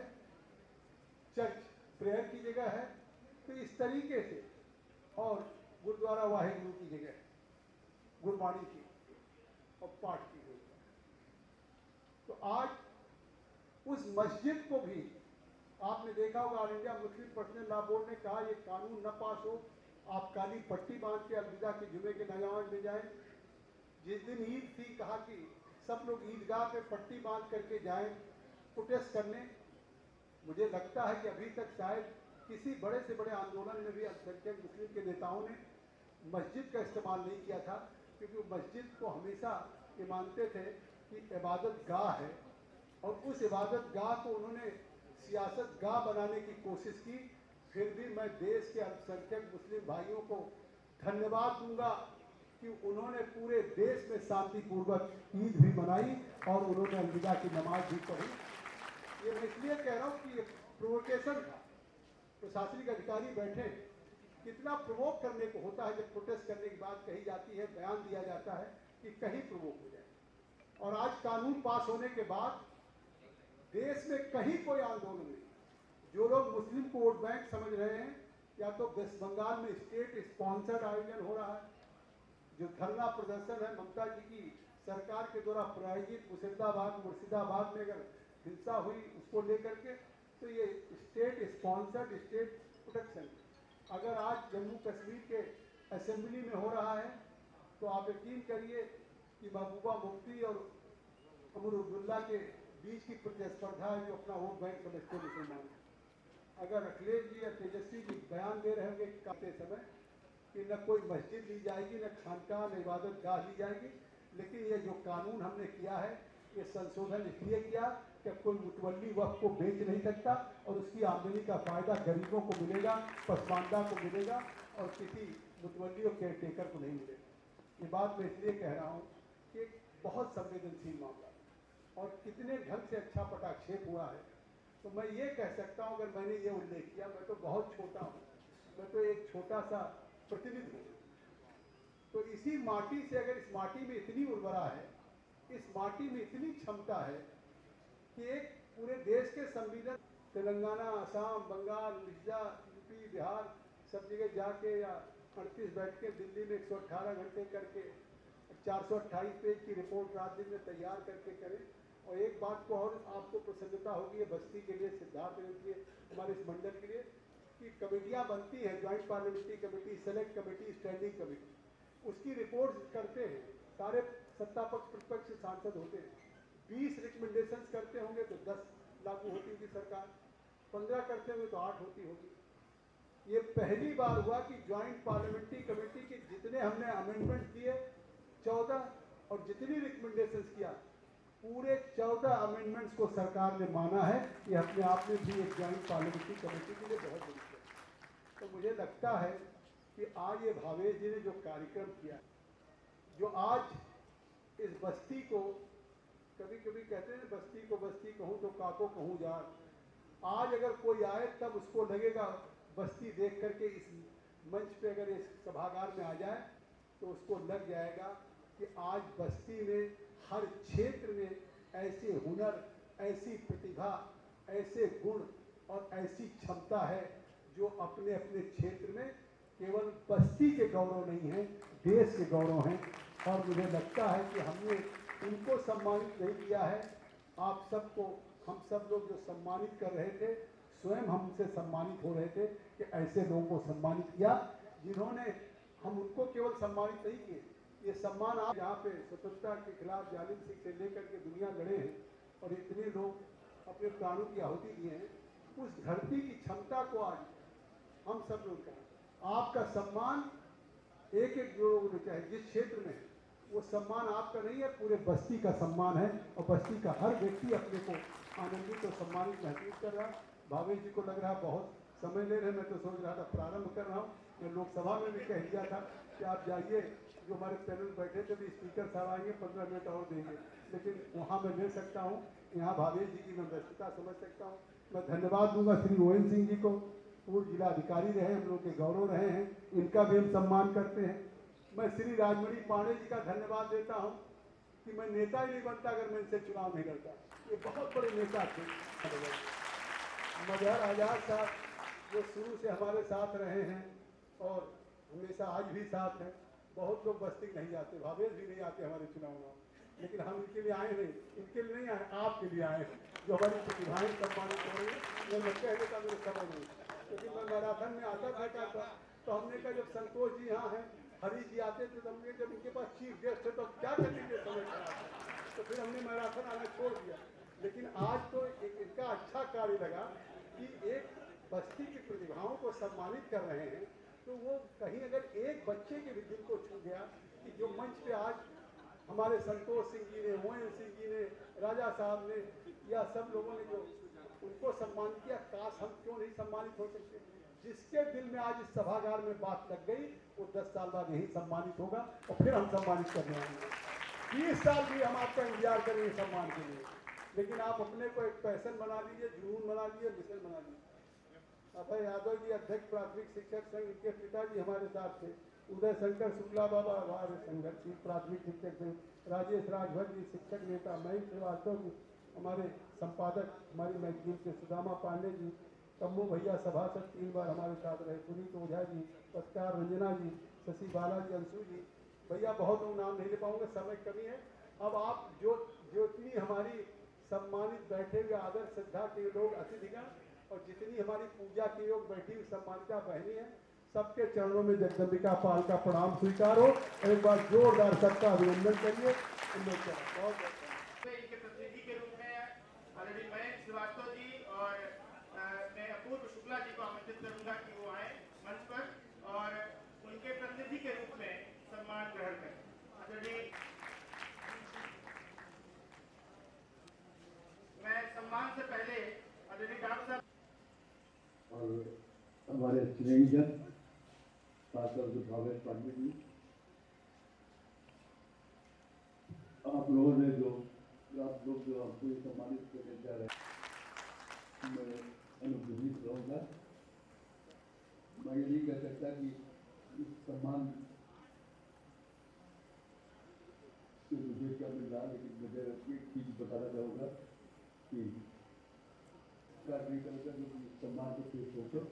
चर्च प्रेयर की जगह है। तो इस तरीके से, और गुरुद्वारा वाहिगुरु की जगह है, गुरबाणी की और पाठ की हुई। तो आज उस मस्जिद को भी आपने देखा होगा, all India Muslim personal law board ने कहा ये कानून न पास हो, आप काली पट्टी बांध के अलविदा के जुमे के नमाज में जाएं। जिस दिन ईद थी कहा कि सब लोग ईदगाह पे पट्टी बांध करके जाएं प्रोटेस्ट करने। मुझे लगता है कि अभी तक शायद किसी बड़े से बड़े आंदोलन में भी अल्पसंख्यक मुस्लिम के नेताओं ने मस्जिद का इस्तेमाल नहीं किया था, क्योंकि मस्जिद को हमेशा ये मानते थे कि इबादत गाह है, और उस इबादत गाह को उन्होंने सियासत गाह बनाने की कोशिश की। फिर भी मैं देश के अल्पसंख्यक मुस्लिम भाइयों को धन्यवाद दूंगा कि उन्होंने पूरे देश में शांतिपूर्वक ईद भी मनाई और उन्होंने अलविदा की नमाज भी पढ़ी। ये मैं इसलिए कह रहा हूँ कि ये प्रोवोकेशन था। प्रशासनिक अधिकारी बैठे, कितना प्रोवोक करने को होता है जब प्रोटेस्ट करने की बात कही जाती है, बयान दिया जाता है कि कहीं प्रोवोक हो जाए। और आज कानून पास होने के बाद देश में कहीं कोई आंदोलन नहीं। जो लोग मुस्लिम को वोट बैंक समझ रहे हैं, या तो वेस्ट बंगाल में स्टेट स्पॉन्सर्ड आयोजन हो रहा है, जो धरना प्रदर्शन है ममता जी की सरकार के द्वारा प्रायोजित मुर्शिदाबाद में अगर हिंसा हुई उसको लेकर के, तो ये स्टेट स्पॉन्सर्ड स्टेट प्रोटेक्शन। अगर आज जम्मू कश्मीर के असेंबली में हो रहा है तो आप यकीन करिए कि महबूबा मुफ्ती और अमर अब्दुल्ला के बीच की प्रतिस्पर्धा है, जो अपना वोट बैंक समझते मुसलमान। अगर अखिलेश जी या तेजस्वी जी बयान दे रहे होंगे काफी समय कि न कोई मस्जिद ली जाएगी, न खानका, न इबादत गाह ली जाएगी, लेकिन ये जो कानून हमने किया है, ये संशोधन इसलिए किया कि कोई मुतवल्ली वक्फ को बेच नहीं सकता और उसकी आमदनी का फायदा गरीबों को मिलेगा, पसमानदा को मिलेगा, और किसी मुतवल्ली और केयर टेकर को नहीं मिलेगा। ये बात मैं इसलिए कह रहा हूँ कि बहुत संवेदनशील मामला और कितने ढंग से अच्छा पटाक्षेप हुआ है। तो मैं ये कह सकता हूँ, अगर मैंने ये उल्लेख किया, मैं तो बहुत छोटा हूँ, मैं तो एक छोटा सा प्रतिनिधि हूँ। तो इसी माटी से, अगर इस माटी में इतनी उर्वरा है, इस माटी में इतनी क्षमता है कि एक पूरे देश के संविधान, तेलंगाना, असम, बंगाल, उड़ीसा, यूपी, बिहार, सब जगह जाके या 38 बैठ के दिल्ली में 118 घंटे करके 428 पेज की रिपोर्ट रात दिन में तैयार करके करें। और एक बात को और आपको प्रसन्नता होगी, बस्ती के लिए, सिद्धार्थ के लिए, हमारे इस मंडल के लिए, कि कमेटियाँ बनती हैं, joint parliamentary committee, select committee, standing committee, उसकी रिपोर्ट करते हैं, सारे सत्ता पक्ष प्रतिपक्ष सांसद होते हैं। 20 रिकमेंडेशंस करते होंगे तो 10 लागू होती होगी सरकार, 15 करते होंगे तो 8 होती होगी। ये पहली बार हुआ कि ज्वाइंट पार्लियामेंट्री कमेटी के जितने हमने अमेंडमेंट किए 14, और जितनी रिकमेंडेशंस किया, पूरे 14 अमेंडमेंट्स को सरकार ने माना है। ये अपने आप में भी एक ज्वाइंट पार्लियामेंट्री कमेटी के लिए बहुत बड़ी है। तो मुझे लगता है कि आज ये भावेश जी ने जो कार्यक्रम किया, जो आज इस बस्ती को, कभी कभी कहते हैं बस्ती को बस्ती कहूँ तो काको कहूँ यार, आज अगर कोई आए तब उसको लगेगा, बस्ती देख करके इस मंच पे अगर इस सभागार में आ जाए तो उसको लग जाएगा कि आज बस्ती में हर क्षेत्र में ऐसे हुनर, ऐसी प्रतिभा, ऐसे गुण और ऐसी क्षमता है जो अपने अपने क्षेत्र में केवल बस्ती के गौरव नहीं हैं, देश के गौरव हैं। और मुझे लगता है कि हमने उनको सम्मानित नहीं किया है, आप सबको, हम सब लोग जो सम्मानित कर रहे थे, स्वयं हमसे सम्मानित हो रहे थे कि ऐसे लोगों को सम्मानित किया जिन्होंने, हम उनको केवल सम्मानित नहीं किए, ये सम्मान आप यहाँ पे स्वतंत्रता के खिलाफ जालिम सिंह से लेकर के दुनिया लड़े हैं और इतने लोग अपने प्राणों की आहुति दिए हैं, उस धरती की क्षमता को आज हम सब लोग करें। आपका सम्मान एक एक लोगों को चाहे जिस क्षेत्र में है, वो सम्मान आपका नहीं है, पूरे बस्ती का सम्मान है, और बस्ती का हर व्यक्ति अपने को आनंदित और सम्मानित महसूस कर रहा है। भावेश जी को लग रहा है बहुत समय ले रहे हैं, मैं तो सोच रहा था प्रारंभ कर रहा हूँ। मैं लोकसभा में भी कह दिया था कि आप जाइए, जो हमारे पैनल बैठे थे भी स्पीकर साहब आएंगे 15 मिनट और देंगे, लेकिन वहाँ मैं ले सकता हूँ, यहाँ भावेश जी की मैं व्यस्तता समझ सकता हूँ। मैं धन्यवाद दूंगा श्री ओएन सिंह जी को, पूर्व जिलाधिकारी रहे, हम लोग के गौरव रहे हैं, इनका भी हम सम्मान करते हैं। मैं श्री राजमणि पांडे जी का धन्यवाद देता हूँ कि मैं नेता ही नहीं बनता अगर मैं इनसे चुनाव नहीं लड़ता। ये बहुत बड़े नेता थे। मजहर आजाद साहब वो शुरू से हमारे साथ रहे हैं और हमेशा आज भी साथ हैं। बहुत लोग बस्ती नहीं जाते, भावेश भी नहीं आते हमारे चुनाव में, लेकिन हम इनके लिए आए नहीं, इनके लिए नहीं आए, आपके लिए आए हैं, जो हमारी प्रतिभाएं सम्मानित हो रही है। मैं कह देता मेरे समय नहीं, क्योंकि मैं मैराथन में आता था तो हमने कहा जब संतोष जी यहाँ हैं हरीश जी आते थे तो हमने जब इनके पास चीफ गेस्ट है तो क्या करेंगे समय खराब है। तो फिर हमने मैराथन आना छोड़ दिया। लेकिन आज तो इनका अच्छा कार्य लगा कि एक बस्ती की प्रतिभाओं को सम्मानित कर रहे हैं। तो वो कहीं अगर एक बच्चे के भी दिल को छू गया कि जो मंच पे आज हमारे संतोष सिंह जी ने, मोहन सिंह जी ने, राजा साहब ने या सब लोगों ने जो उनको सम्मानित किया, काश हम क्यों नहीं सम्मानित हो सकते। जिसके दिल में आज इस सभागार में बात लग गई वो 10 साल बाद यही सम्मानित होगा और फिर हम सम्मानित करने आएंगे। 20 साल भी हम आपका इंतजार करेंगे सम्मान के लिए, लेकिन आप अपने को एक पैशन बना लीजिए, जुनून बना लीजिए, मिशन बना लीजिए। अभय यादव जी अध्यक्ष प्राथमिक शिक्षक संघ, इनके पिताजी हमारे साथ थे। उदय शंकर शुक्ला बाबा हमारे संघर्षी प्राथमिक शिक्षक थे। राजेश राजभर जी शिक्षक नेता, महेश श्रीवास्तव जी हमारे संपादक, हमारी मैगजीन के सुदामा पांडे जी, कम्मू भैया सभासद 3 बार हमारे साथ रहे, पुनीत ओझा जी, पत्रकार रंजना जी, शशि बालाजी, अंशु जी, भैया बहुत लोग नाम नहीं ले पाऊंगा, समय कमी है। अब आप जो जितनी हमारी सम्मानित बैठे हुए आदर श्रद्धा के लोग अतिथिगण और जितनी हमारी पूजा के लोग बैठी हुई सम्मानिता बहनी है, सबके चरणों में जगदम्बिका पाल का प्रणाम स्वीकार हो। एक बार जोरदार सबका अभिनंदन करिए। बहुत इनके प्रतिनिधि के रूप में आदरणीय महेश श्रीवास्तव जी और मैं अपूर्व शुक्ला जी को आमंत्रित करूंगा कि वो आए मंच पर और उनके प्रतिनिधि के रूप में सम्मान ग्रहण करें। आदरणीय मैं सम्मान से पहले आदरणीय डॉक्टर साहब और हमारे स्नेहीजन खासतौर से भावेश पांडे जी, आप लोगों ने जो आप लोग जो हमको सम्मानित करने जा रहे हैं, मैं अनुग्रहित रहूँगा। मैं ये नहीं कह सकता कि इस सम्मान से मुझे क्या मिल रहा, लेकिन मुझे एक चीज बताना चाहूँगा कि नहीं करेगा जो सम्मान को पेश होकर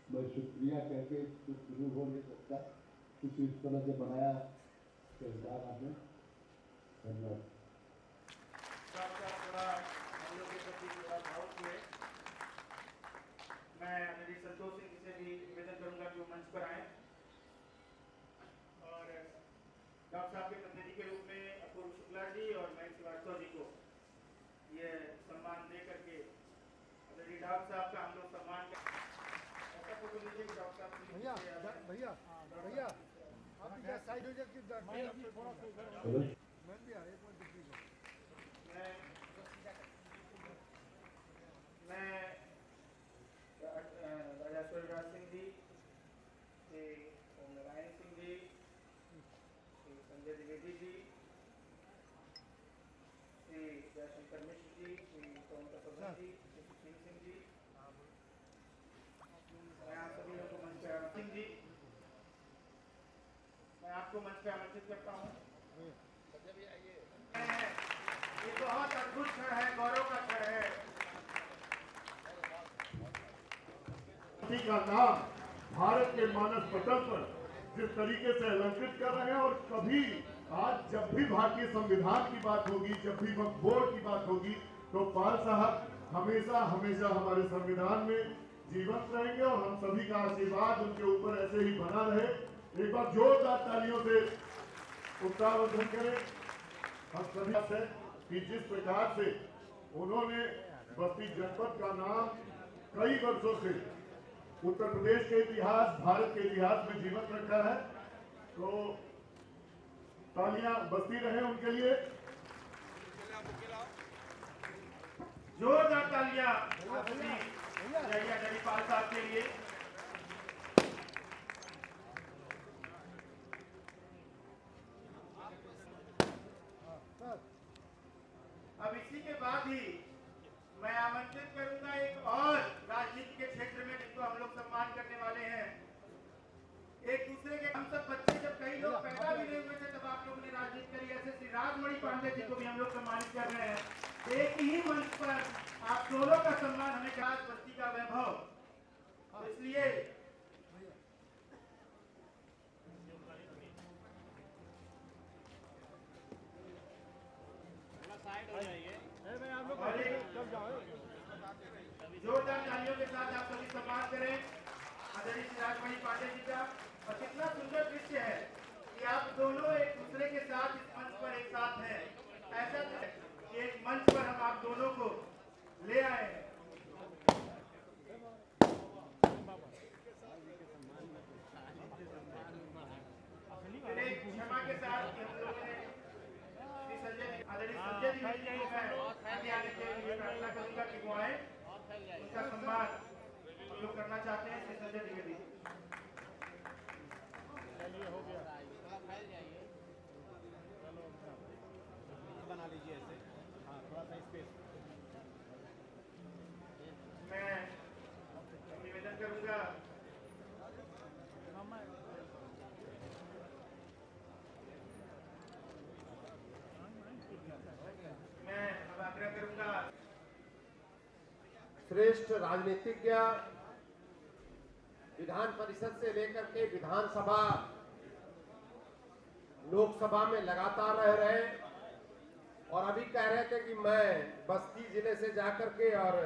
मैं शुक्रिया कहके कुछ शुरू हो नहीं सकता, कुछ इस तरह से बनाया किरदार आपने। धन्यवाद। मैं आदरणीय संतोष सिंह से भी निवेदन करूंगा कि वो मंच पर आए और डॉक्टर साहब के प्रतिनिधि के रूप में अपूर्व शुक्ला जी और महेश श्रीवास्तव जी को ये सम्मान दे करके आदरणीय डॉक्टर साहब का हम लोग सम्मान ऐसा फोटो लीजिए कि डॉक्टर साहब भैया भैया भैया आप इधर साइड हो जाए, मैं भी आए मैं राजा सूर्यराज सिंह जी, श्री ओम नारायण सिंह जी, श्री संजय द्विवेदी जी, श्री जयशंकर मिश्र जी, श्री पवन प्रसाद जी, श्री सुशील सिंह जी, मैं आप सभी लोगों को मंच पे सिंह जी, मैं आपको मंच पे आमंत्रित करता हूँ। ये बहुत अद्भुत क्षण है, गौरव का क्षण है। का नाम भारत के मानस पटल पर जिस तरीके से अलंकृत कर रहे हैं, और कभी आज जब भी भारतीय संविधान की बात होगी, जब भी वक्फ बोर्ड की बात होगी, तो पाल साहब हमेशा हमेशा हमारे संविधान में जीवंत रहेंगे और हम सभी का आशीर्वाद उनके ऊपर ऐसे ही बना रहे। एक बार जोरदार तालियों से उत्साहवर्धन करें हम सभी से कि जिस प्रकार से उन्होंने बस्ती जनपद का नाम कई वर्षों से उत्तर प्रदेश के इतिहास, भारत के इतिहास में जीवंत रखा है, तो तालियां बजती रहे उनके लिए। जोरदार तालियां पाल साहब के लिए। अब इसी के बाद ही मैं आमंत्रित करूंगा एक और राजनीति के क्षेत्र में जिनको हम लोग सम्मान करने वाले हैं। एक दूसरे के हम सब बच्चे जब कई लोग पैदा भी नहीं हुए थे तब आप लोगों ने राजनीति करी, ऐसे श्री राजमणि पांडे जी को भी हम लोग सम्मानित कर रहे हैं। एक ही मंच पर आप दोनों का सम्मान हमें खास बस्ती का वैभव, तो इसलिए जोरदार तालियों के साथ आप सभी सम्मान करें आदरणीय श्री राजमणि पांडे जी का। और कितना सुंदर दृश्य है कि आप दोनों एक दूसरे के साथ इस मंच पर एक साथ हैं। ऐसा कि एक मंच पर हम आप दोनों को ले आए हैं। क्षमा के साथ हम लोगों ने श्री संजय आदरणीय संजय जी को मैं आगे आने के लिए प्रार्थना करूंगा कि वो आए, उनका सम्मान हम लोग करना चाहते हैं। श्री संजय जी के लिए बना लीजिए ऐसे, हाँ थोड़ा सा स्पेस। मैं निवेदन करूंगा श्रेष्ठ राजनीतिज्ञ विधान परिषद से लेकर के विधानसभा लोकसभा में लगातार रह रहे और अभी कह रहे थे कि मैं बस्ती जिले से जाकर के और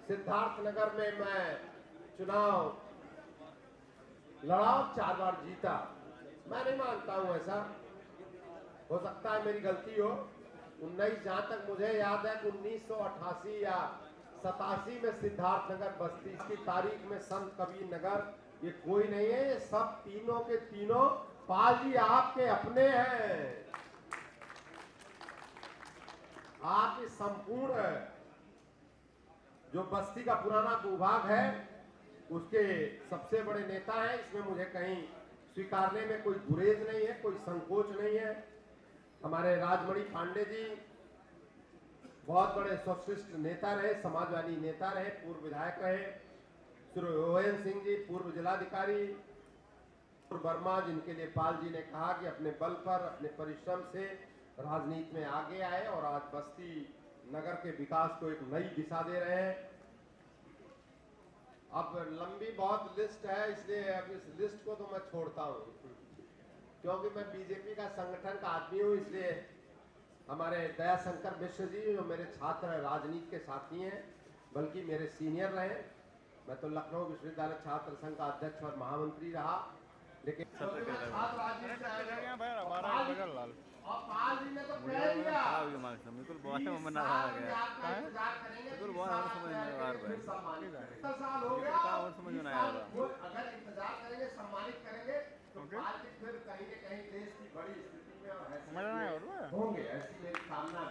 सिद्धार्थनगर में मैं चुनाव लड़ा, 4 बार जीता। मैं नहीं मानता हूं ऐसा, हो सकता है मेरी गलती हो। 19 जहां तक मुझे याद है 1988 या 87 में सिद्धार्थनगर बस्ती, इसकी तारीख में संत कबीर नगर, ये कोई नहीं है, ये सब तीनों के तीनों पाल जी आपके अपने हैं। आपके संपूर्ण जो बस्ती का पुराना भूभाग है उसके सबसे बड़े नेता हैं। इसमें मुझे कहीं स्वीकारने में कोई गुरेज नहीं है, कोई संकोच नहीं है। हमारे राजमणि पांडे जी बहुत बड़े स्वशिष्ट नेता रहे, समाजवादी नेता रहे, पूर्व विधायक रहे। श्री ओएन सिंह जी पूर्व जिलाधिकारी, वर्मा जिनके लिए पाल जी ने कहा कि अपने बल पर अपने परिश्रम से राजनीति में आगे आए और आज बस्ती नगर के विकास को एक नई दिशा दे रहे हैं। अब लंबी बहुत लिस्ट है, इसलिए अब इस लिस्ट को तो मैं छोड़ता हूँ, क्योंकि मैं बीजेपी का संगठन का आदमी हूँ। इसलिए हमारे दयाशंकर मिश्र जी जो मेरे छात्र राजनीति के साथी हैं, बल्कि मेरे सीनियर रहे। मैं तो लखनऊ विश्वविद्यालय छात्र संघ का अध्यक्ष और महामंत्री रहा, लेकिन पाल जी ने तो कह दिया साल हो गया, अगर इंतजार करेंगे सम्मानित करेंगे तो पाल जी फिर कहीं न कहीं देश की बड़ी स्थिति में होंगे, ऐसी मेरी कामना।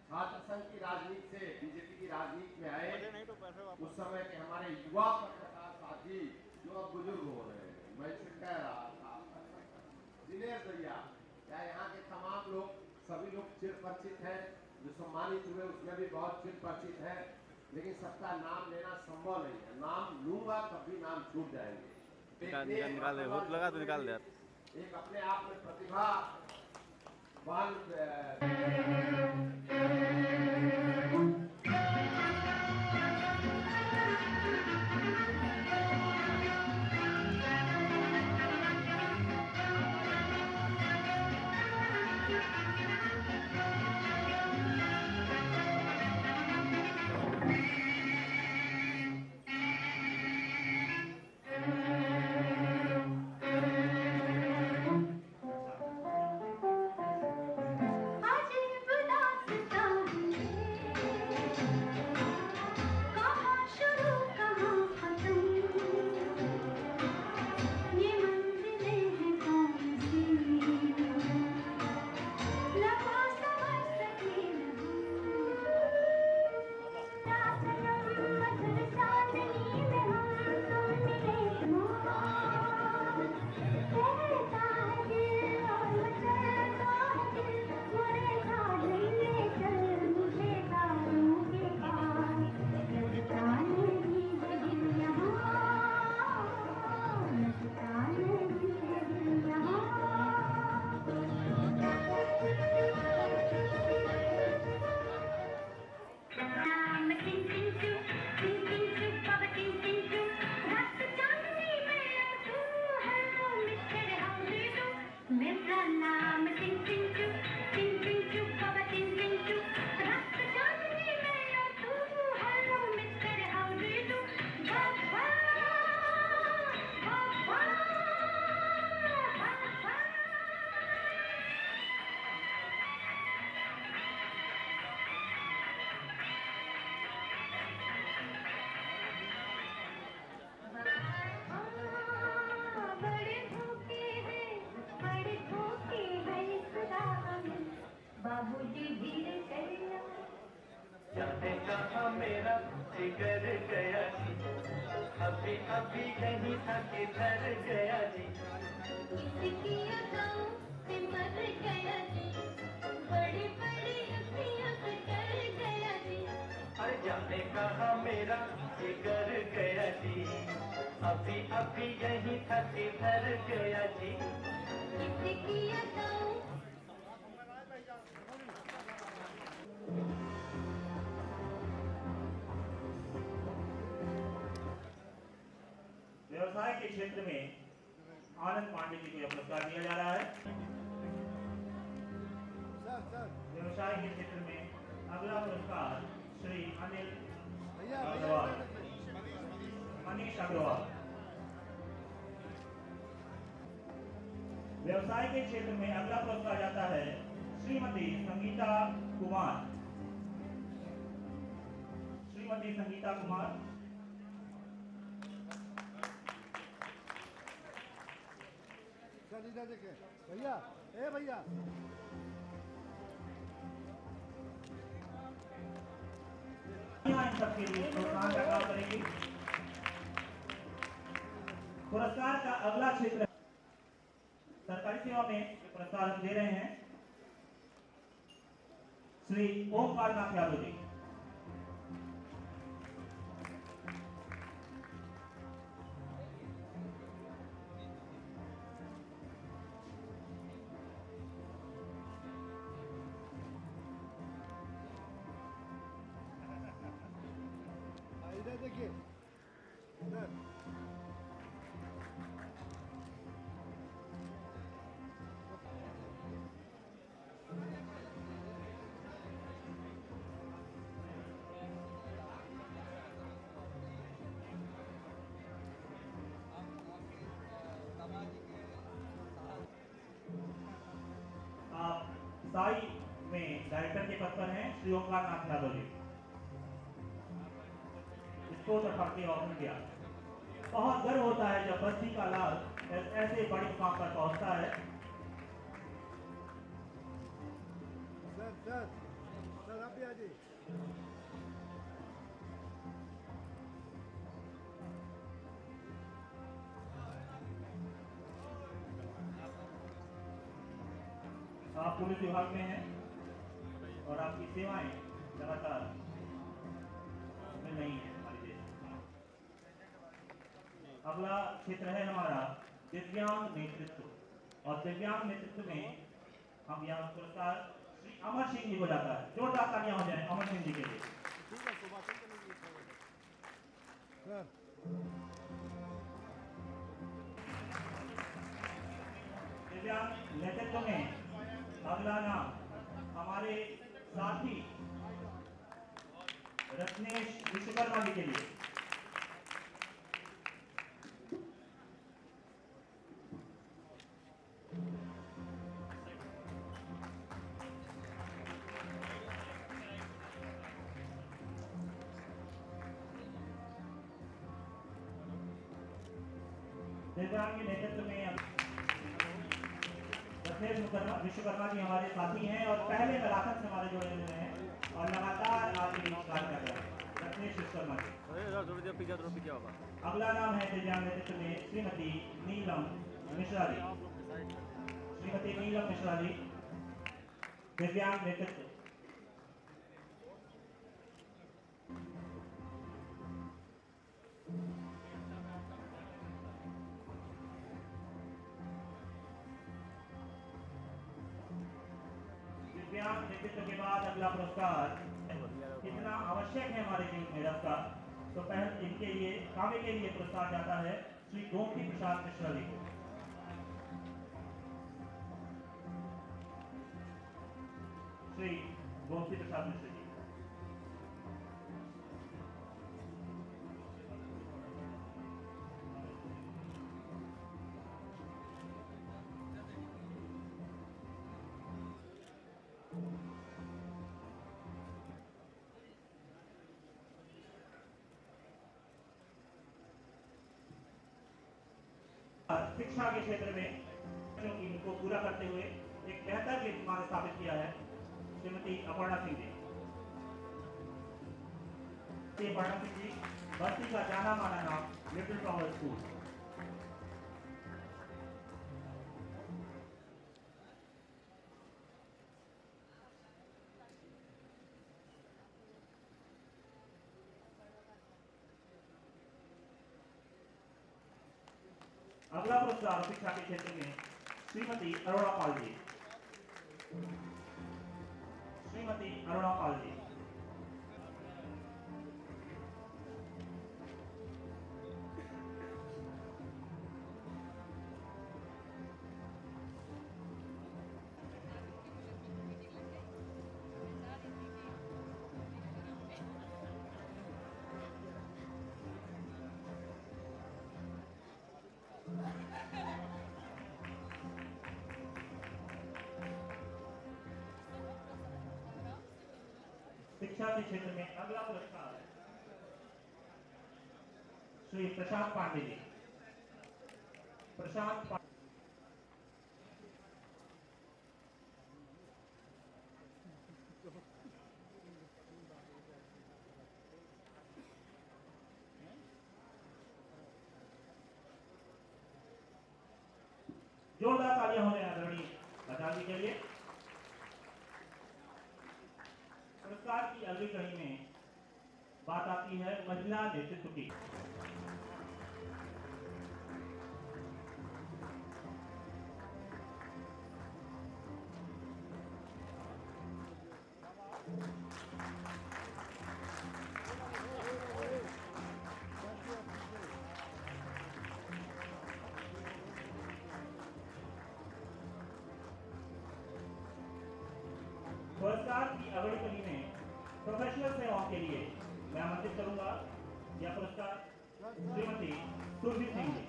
छात्र संघ की राजनीति से बीजेपी की राजनीति में आए उस समय के हमारे युवा पत्रकार साथी जो अब बुजुर्ग हो रहे हैं, मैं इससे कह रहा था दिनेश भैया या यहाँ के तमाम लोग, सभी लोग चिर परिचित हैं, जो सम्मानित हुए उसमें भी बहुत चिर परिचित है, लेकिन सबका नाम लेना संभव नहीं है। नाम लूंगा तब भी नाम छूट जाएंगे। निकाल दे, बहुत लगा तो निकाल दे। एक अपने आप में प्रतिभा बाबूजी धीरे चलना जाने कहाँ मेरा जिगर गया जी, अभी अभी नहीं था किधर गया जी। किसकी अदाओं से मर गया जी, बड़ी बड़ी अखियां से डर गया जी। अरे जाने कहाँ मेरा जिगर गया जी, अभी अभी यही था किधर गया जी। किसकी अदाओं व्यवसाय के क्षेत्र में आनंद पांडे जी को यह पुरस्कार दिया जा रहा है। व्यवसाय के क्षेत्र में अगला पुरस्कार श्री अनिल अग्रवाल, मनीष अग्रवाल। व्यवसाय के क्षेत्र में अगला पुरस्कार जाता है श्रीमती संगीता कुमार, श्रीमती संगीता कुमार। भैया ए भैया इन सबके लिए प्रोत्साहन का काम करेंगे। पुरस्कार का अगला क्षेत्र सरकारी सेवा में पुरस्कार हम दे रहे हैं श्री ओमकार नाथ यादव जी। इधर देखिए इधर आप साई में डायरेक्टर के पद पर हैं Shri Omkar Nath Yadav ji. Sports authority of India. बहुत गर्व होता है जब बस्ती का लाल ऐसे बड़ी मुकाम पर पहुंचता है। सर आप भी आ जाइए। आप पुलिस विभाग में हैं और आपकी सेवाएं लगातार मिल रही हैं हमारे देश में। अगला क्षेत्र है हमारा दिव्यांग नेतृत्व, और दिव्यांग नेतृत्व में हम यहाँ पुरस्कार श्री अमर सिंह जी को जाता है। जोरदार तालियां हो जाए अमर सिंह जी के लिए। दिव्यांग नेतृत्व में अगला नाम हमारे साथी रत्नेश विश्वकर्मा जी के लिए। दिव्यांग के नेतृत्व में रत्नेश विश्वकर्मा जी हमारे साथी हैं और पहले मैराथन से हमारे जुड़े हुए हैं और लगातार आपके बीच कार्य कर रहे हैं। रत्नेश विश्वकर्मा जी। अगला नाम है दिव्यांग नेतृत्व में श्रीमती नीलम मिश्रा जी। श्रीमती नीलम मिश्रा जी, दिव्यांग नेतृत्व। दिव्यांग नेतृत्व के बाद अगला पुरस्कार कितना आवश्यक है हमारे जीवन में रखा, तो पहले इनके लिए काव्य के लिए पुरस्कार जाता है श्री गोमती प्रसाद मिश्रा जी को। श्री गोमती प्रसाद मिश्रा जी। शिक्षा के क्षेत्र में इनको पूरा करते हुए एक बेहतर कीर्तिमान स्थापित किया है श्रीमती अपर्णा सिंह जी। श्री अपर्णा सिंह जी, बस्ती का जाना माना नाम लिटिल फ्लावर स्कूल। अगला पुरस्कार शिक्षा के क्षेत्र में श्रीमती अरुणा पाल जी। श्रीमती अरुणा पाल जी। शिक्षा के क्षेत्र में अगला पुरस्कार श्री प्रशांत पांडे जी। प्रशांत पांडे। जोरदार तालियां होने आदरणीय आचार्य के लिए। पुरस्कार की अगली कड़ी में बात आती है महिला नेतृत्व की। पुरस्कार की अगली कड़ी में प्रोफेशनल सेवाओं के लिए मैं आमंत्रित करूंगा यह पुरस्कार श्रीमती सुरभि सिंह जी।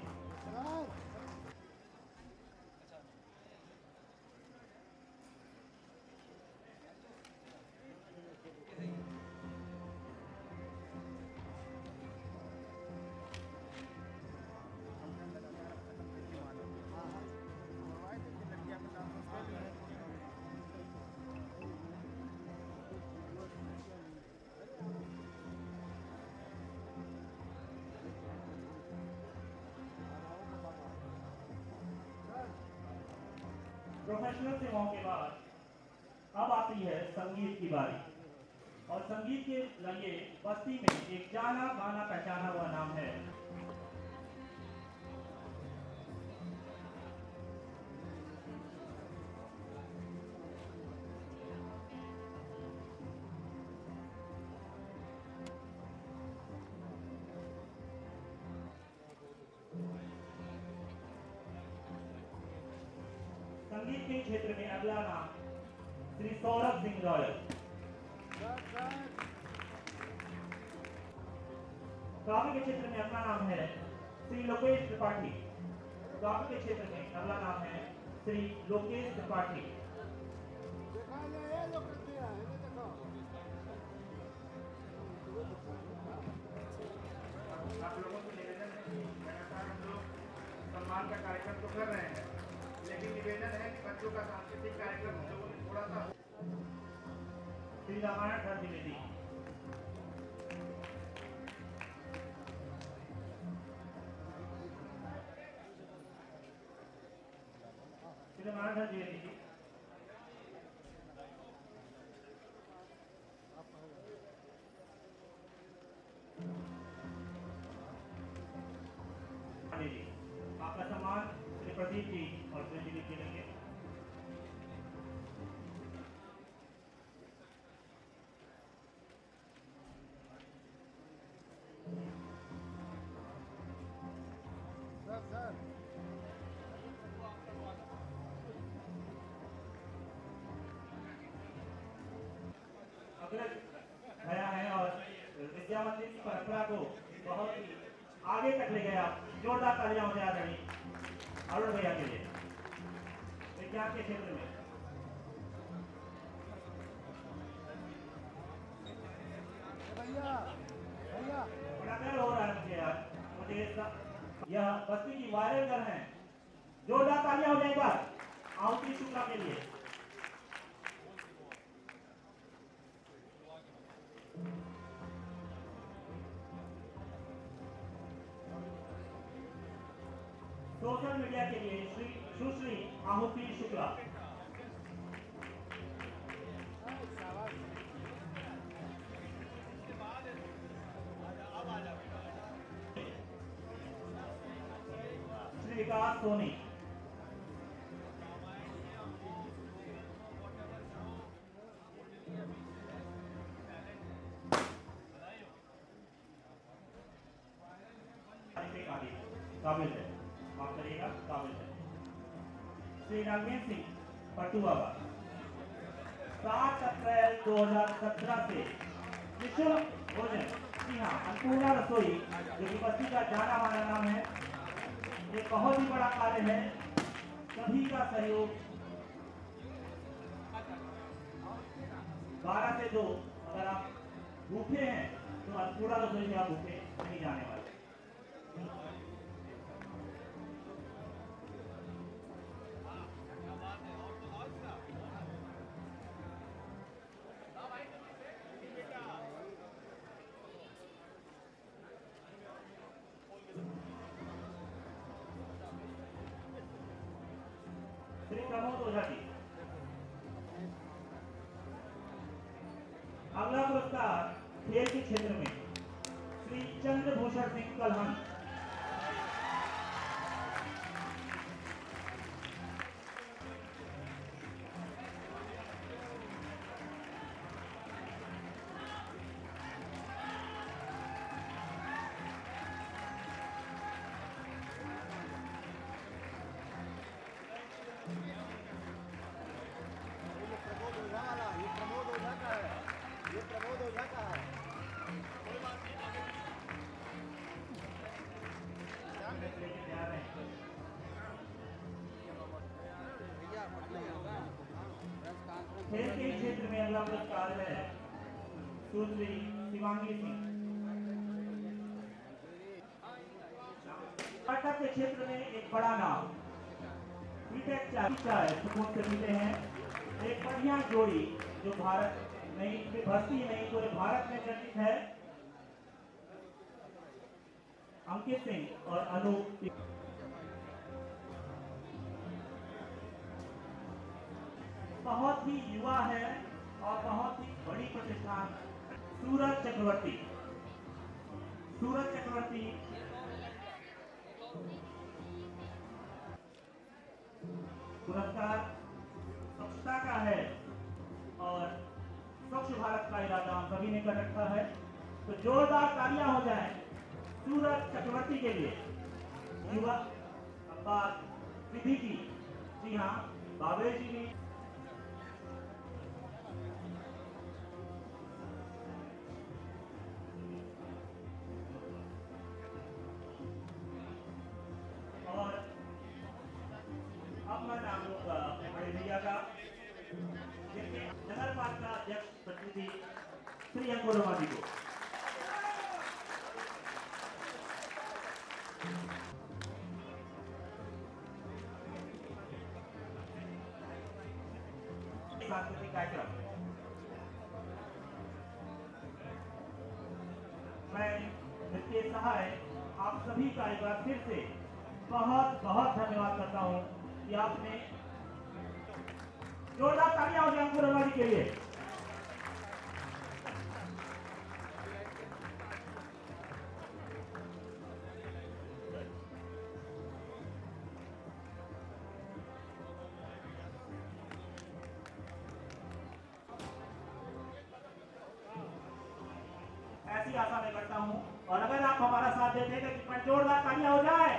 प्रोफेशनल सेवाओं के बाद अब आती है संगीत की बारी। और संगीत के लिए बस्ती में एक जाना माना पहचाना हुआ नाम है। संगीत के क्षेत्र में अगला नाम श्री सौरभ सिंह रॉयल। काव्य के क्षेत्र में अगला नाम है श्री लोकेश त्रिपाठी। काव्य के क्षेत्र में अगला नाम है श्री लोकेश त्रिपाठी। आप लोगों को निवेदन है कि लगातार हम लोग सम्मान का कार्यक्रम तो कर रहे हैं, लेकिन निवेदन है कि बच्चों का सांस्कृतिक कार्यक्रम हम लोगों ने थोड़ा सा श्री रामायण धर द्विवेदी। श्री रामायण धर द्विवेदी जी। आपका सम्मान श्री प्रदीप जी और श्री जी लिख लेंगे। अग्रज गया है और विद्या मंदिर की परंपरा को बहुत ही आगे तक ले गया। जोरदार तालियां होने आ रही अरुण भैया के लिए। विज्ञान के क्षेत्र में बड़ा गर्व हो रहा है मुझे आज। मुझे यह बस्ती की वायरल गर्ल है। जोरदार तालियां हो जाए एक बार आउटरी शुक्ला के लिए। सोशल मीडिया के लिए सुश्री आहुति शुक्ला। श्री विकास सोनी। काबिल है, माफ करिएगा, काबिल है। श्री रणवीर सिंह पटुआवा। 7 अप्रैल 2017 से निःशुल्क भोजन, जी हाँ, अन्नपूर्णा रसोई, जो कि बस्ती का जाना माना नाम है। ये बहुत ही बड़ा कार्य है, सभी का सहयोग। 12 से 2 अगर आप भूखे हैं तो अन्नपूर्णा रसोई में आप भूखे नहीं जाने वाले। श्री प्रमोद ओझा जी। अगला पुरस्कार खेल के क्षेत्र में श्री चंद्रभूषण सिंह कलहन। खेल के क्षेत्र में अगला पुरस्कार है सुश्री शिवांगी सिंह। स्टार्टअप के क्षेत्र में एक बड़ा नाम बीटेक चाय सुकून से मिले हैं। एक बढ़िया जोड़ी जो भारत नहीं, बस्ती नहीं, पूरे भारत में चर्चित है। अंकित सिंह और अनूप। बहुत ही युवा है और बहुत ही बड़ी प्रतिष्ठान। सूरज चक्रवर्ती। सूरज चक्रवर्ती पुरस्कार स्वच्छता का है और स्वच्छ भारत का इरादा हम सभी ने कर रखा है, तो जोरदार तालियां हो जाएं सूरज चक्रवर्ती के लिए। युवा बात विधि की, जी हाँ, बाबे जी भी। और अब मैं नाम लूंगा अपने बड़े भैया का, जिनके नगर पालिका अध्यक्ष प्रतिनिधि श्री अंकुर जी को। सांस्कृतिक कार्यक्रम मैं नृत्य सहाय आप सभी का एक बार फिर से बहुत बहुत धन्यवाद करता हूं कि आपने जोरदार तालियां हो जाए अंकुर के लिए। ऐसी आशा मैं करता हूं, और अगर आप हमारा साथ देते हैं कि जोरदार तालियां हो जाए।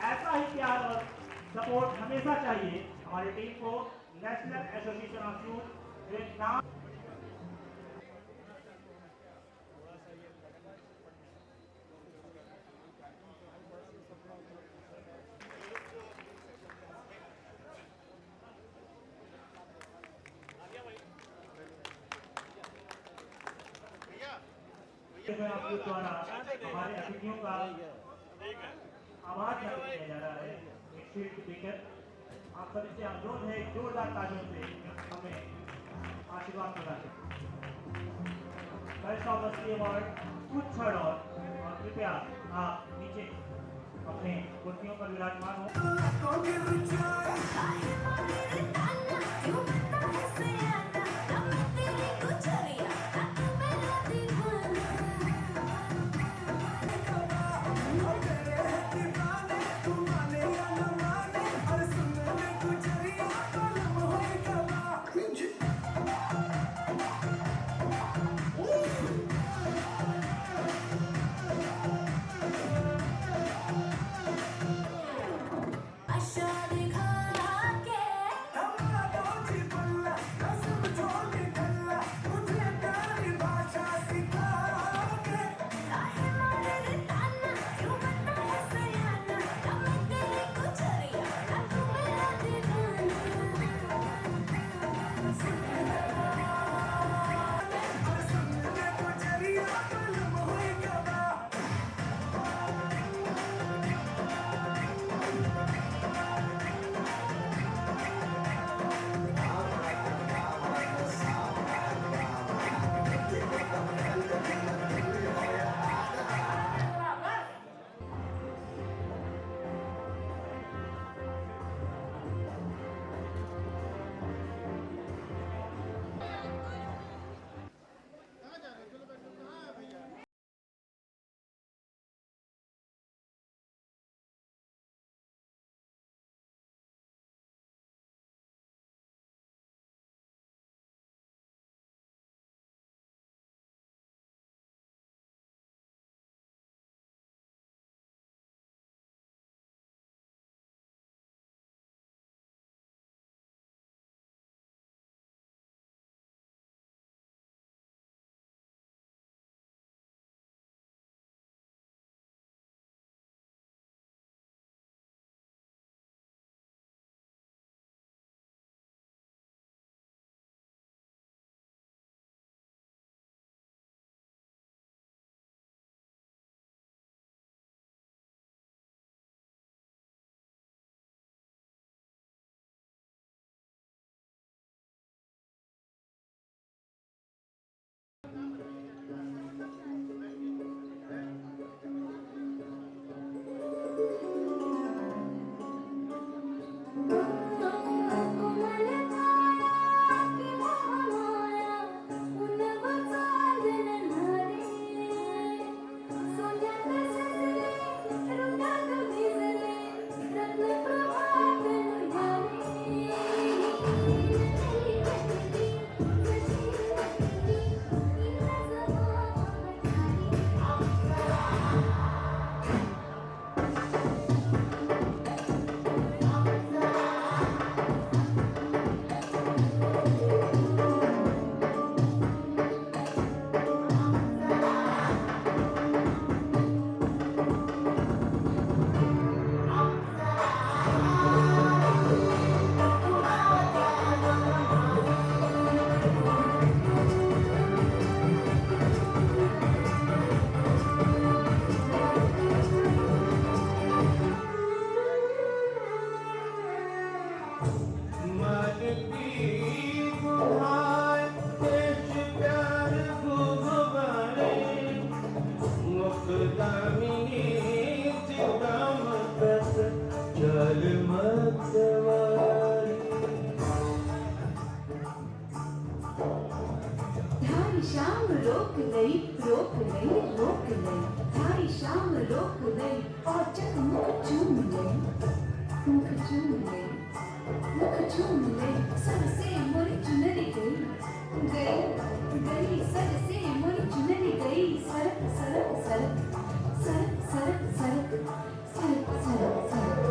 ऐसा ही प्यार और सपोर्ट हमेशा चाहिए हमारी टीम को। नेशनल एसोसिएशन ऑफ यूथ नाम द्वारा हमारे अतिथियों का आभार व्यक्त किया जा रहा है। एक शीट देकर आप सभी से अनुरोध है जोरदार तालियों से हमें आशीर्वाद प्रदान करें। बेस्ट ऑफ बस्ती अवार्ड कुछ क्षण और कृपया आप नीचे अपने कुर्सियों पर विराजमान हो। शाम रोक गई थारी शाम रोक गई और जग मुख चूम गई सर से मोरी चुनरी गई सर से मोरी चुनरी गई सरक सरक सरक सरक सरक सरक सरक सरक सरक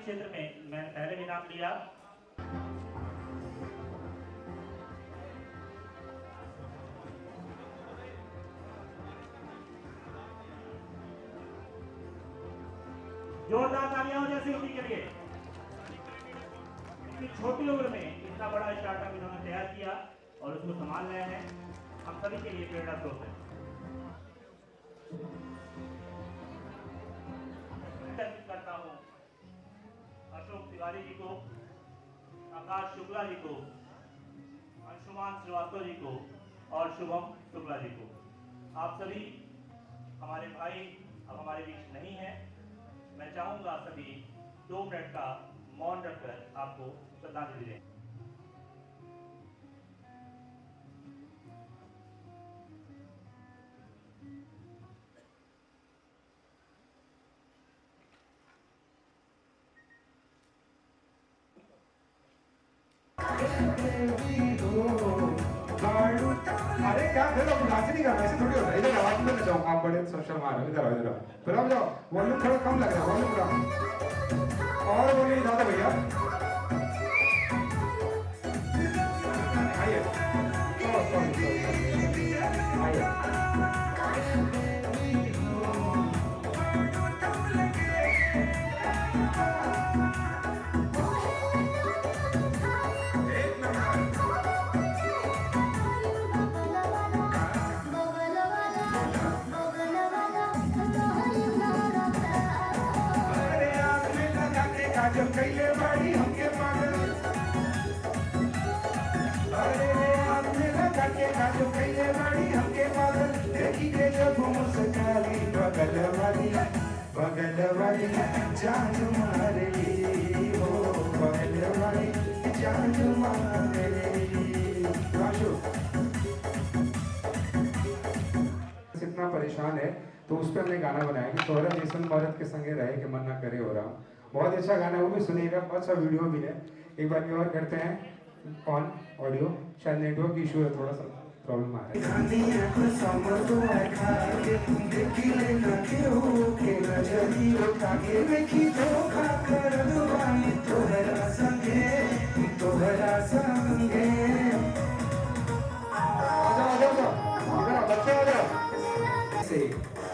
क्षेत्र में मैंने पहले भी नाम लिया। जोरदार तालियां हो जैसी उनके लिए। इतनी छोटी उम्र में इतना बड़ा स्टार्टअप इन्होंने तैयार किया और उसको संभाल रहे हैं, हम सभी के लिए प्रेरणा स्रोत है। करता हूं अशोक तिवारी जी को, आकाश शुक्ला जी को, अंशुमान श्रीवास्तव जी को और शुभम शुक्ला जी को। आप सभी हमारे भाई अब हमारे बीच नहीं है। मैं चाहूंगा सभी 2 मिनट का मौन रखकर आपको श्रद्धांजलि दें। अरे क्या कर रहे हो? नाच नहीं करना, ऐसे थोड़ी होता है। इधर आवाज में जाओ, आप बड़े सोशल मार रहे हो। इधर आओ, इधर आओ, फिर आप जाओ। वॉल्यूम थोड़ा कम लग रहा है, वॉल्यूम कम और वॉल्यूम ज्यादा भैया। आइए, सॉरी आइए। जब कैले बाड़ी हमके पागल, अरे आपने लगा के जब कैले बाड़ी हमके पागल, देखी के जब मुस्काली बगल वाली जान मार ली, हो बगल वाली जान मार ली। इतना परेशान है तो उस पर हमने गाना बनाया कि तोहरा जैसन औरत के संगे रहे के मन ना करे हो रहा। बहुत अच्छा गाना है, वो भी सुनिएगा, बहुत अच्छा वीडियो भी है। एक बार और करते हैं ऑन ऑडियो, शायद नेटवर्क इशू है, थोड़ा सा प्रॉब्लम आ रहा है।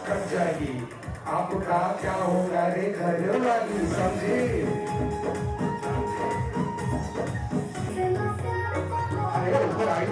कट जाएगी आपका क्या होगा रे घर वाली समझे। अरे ऊपर आई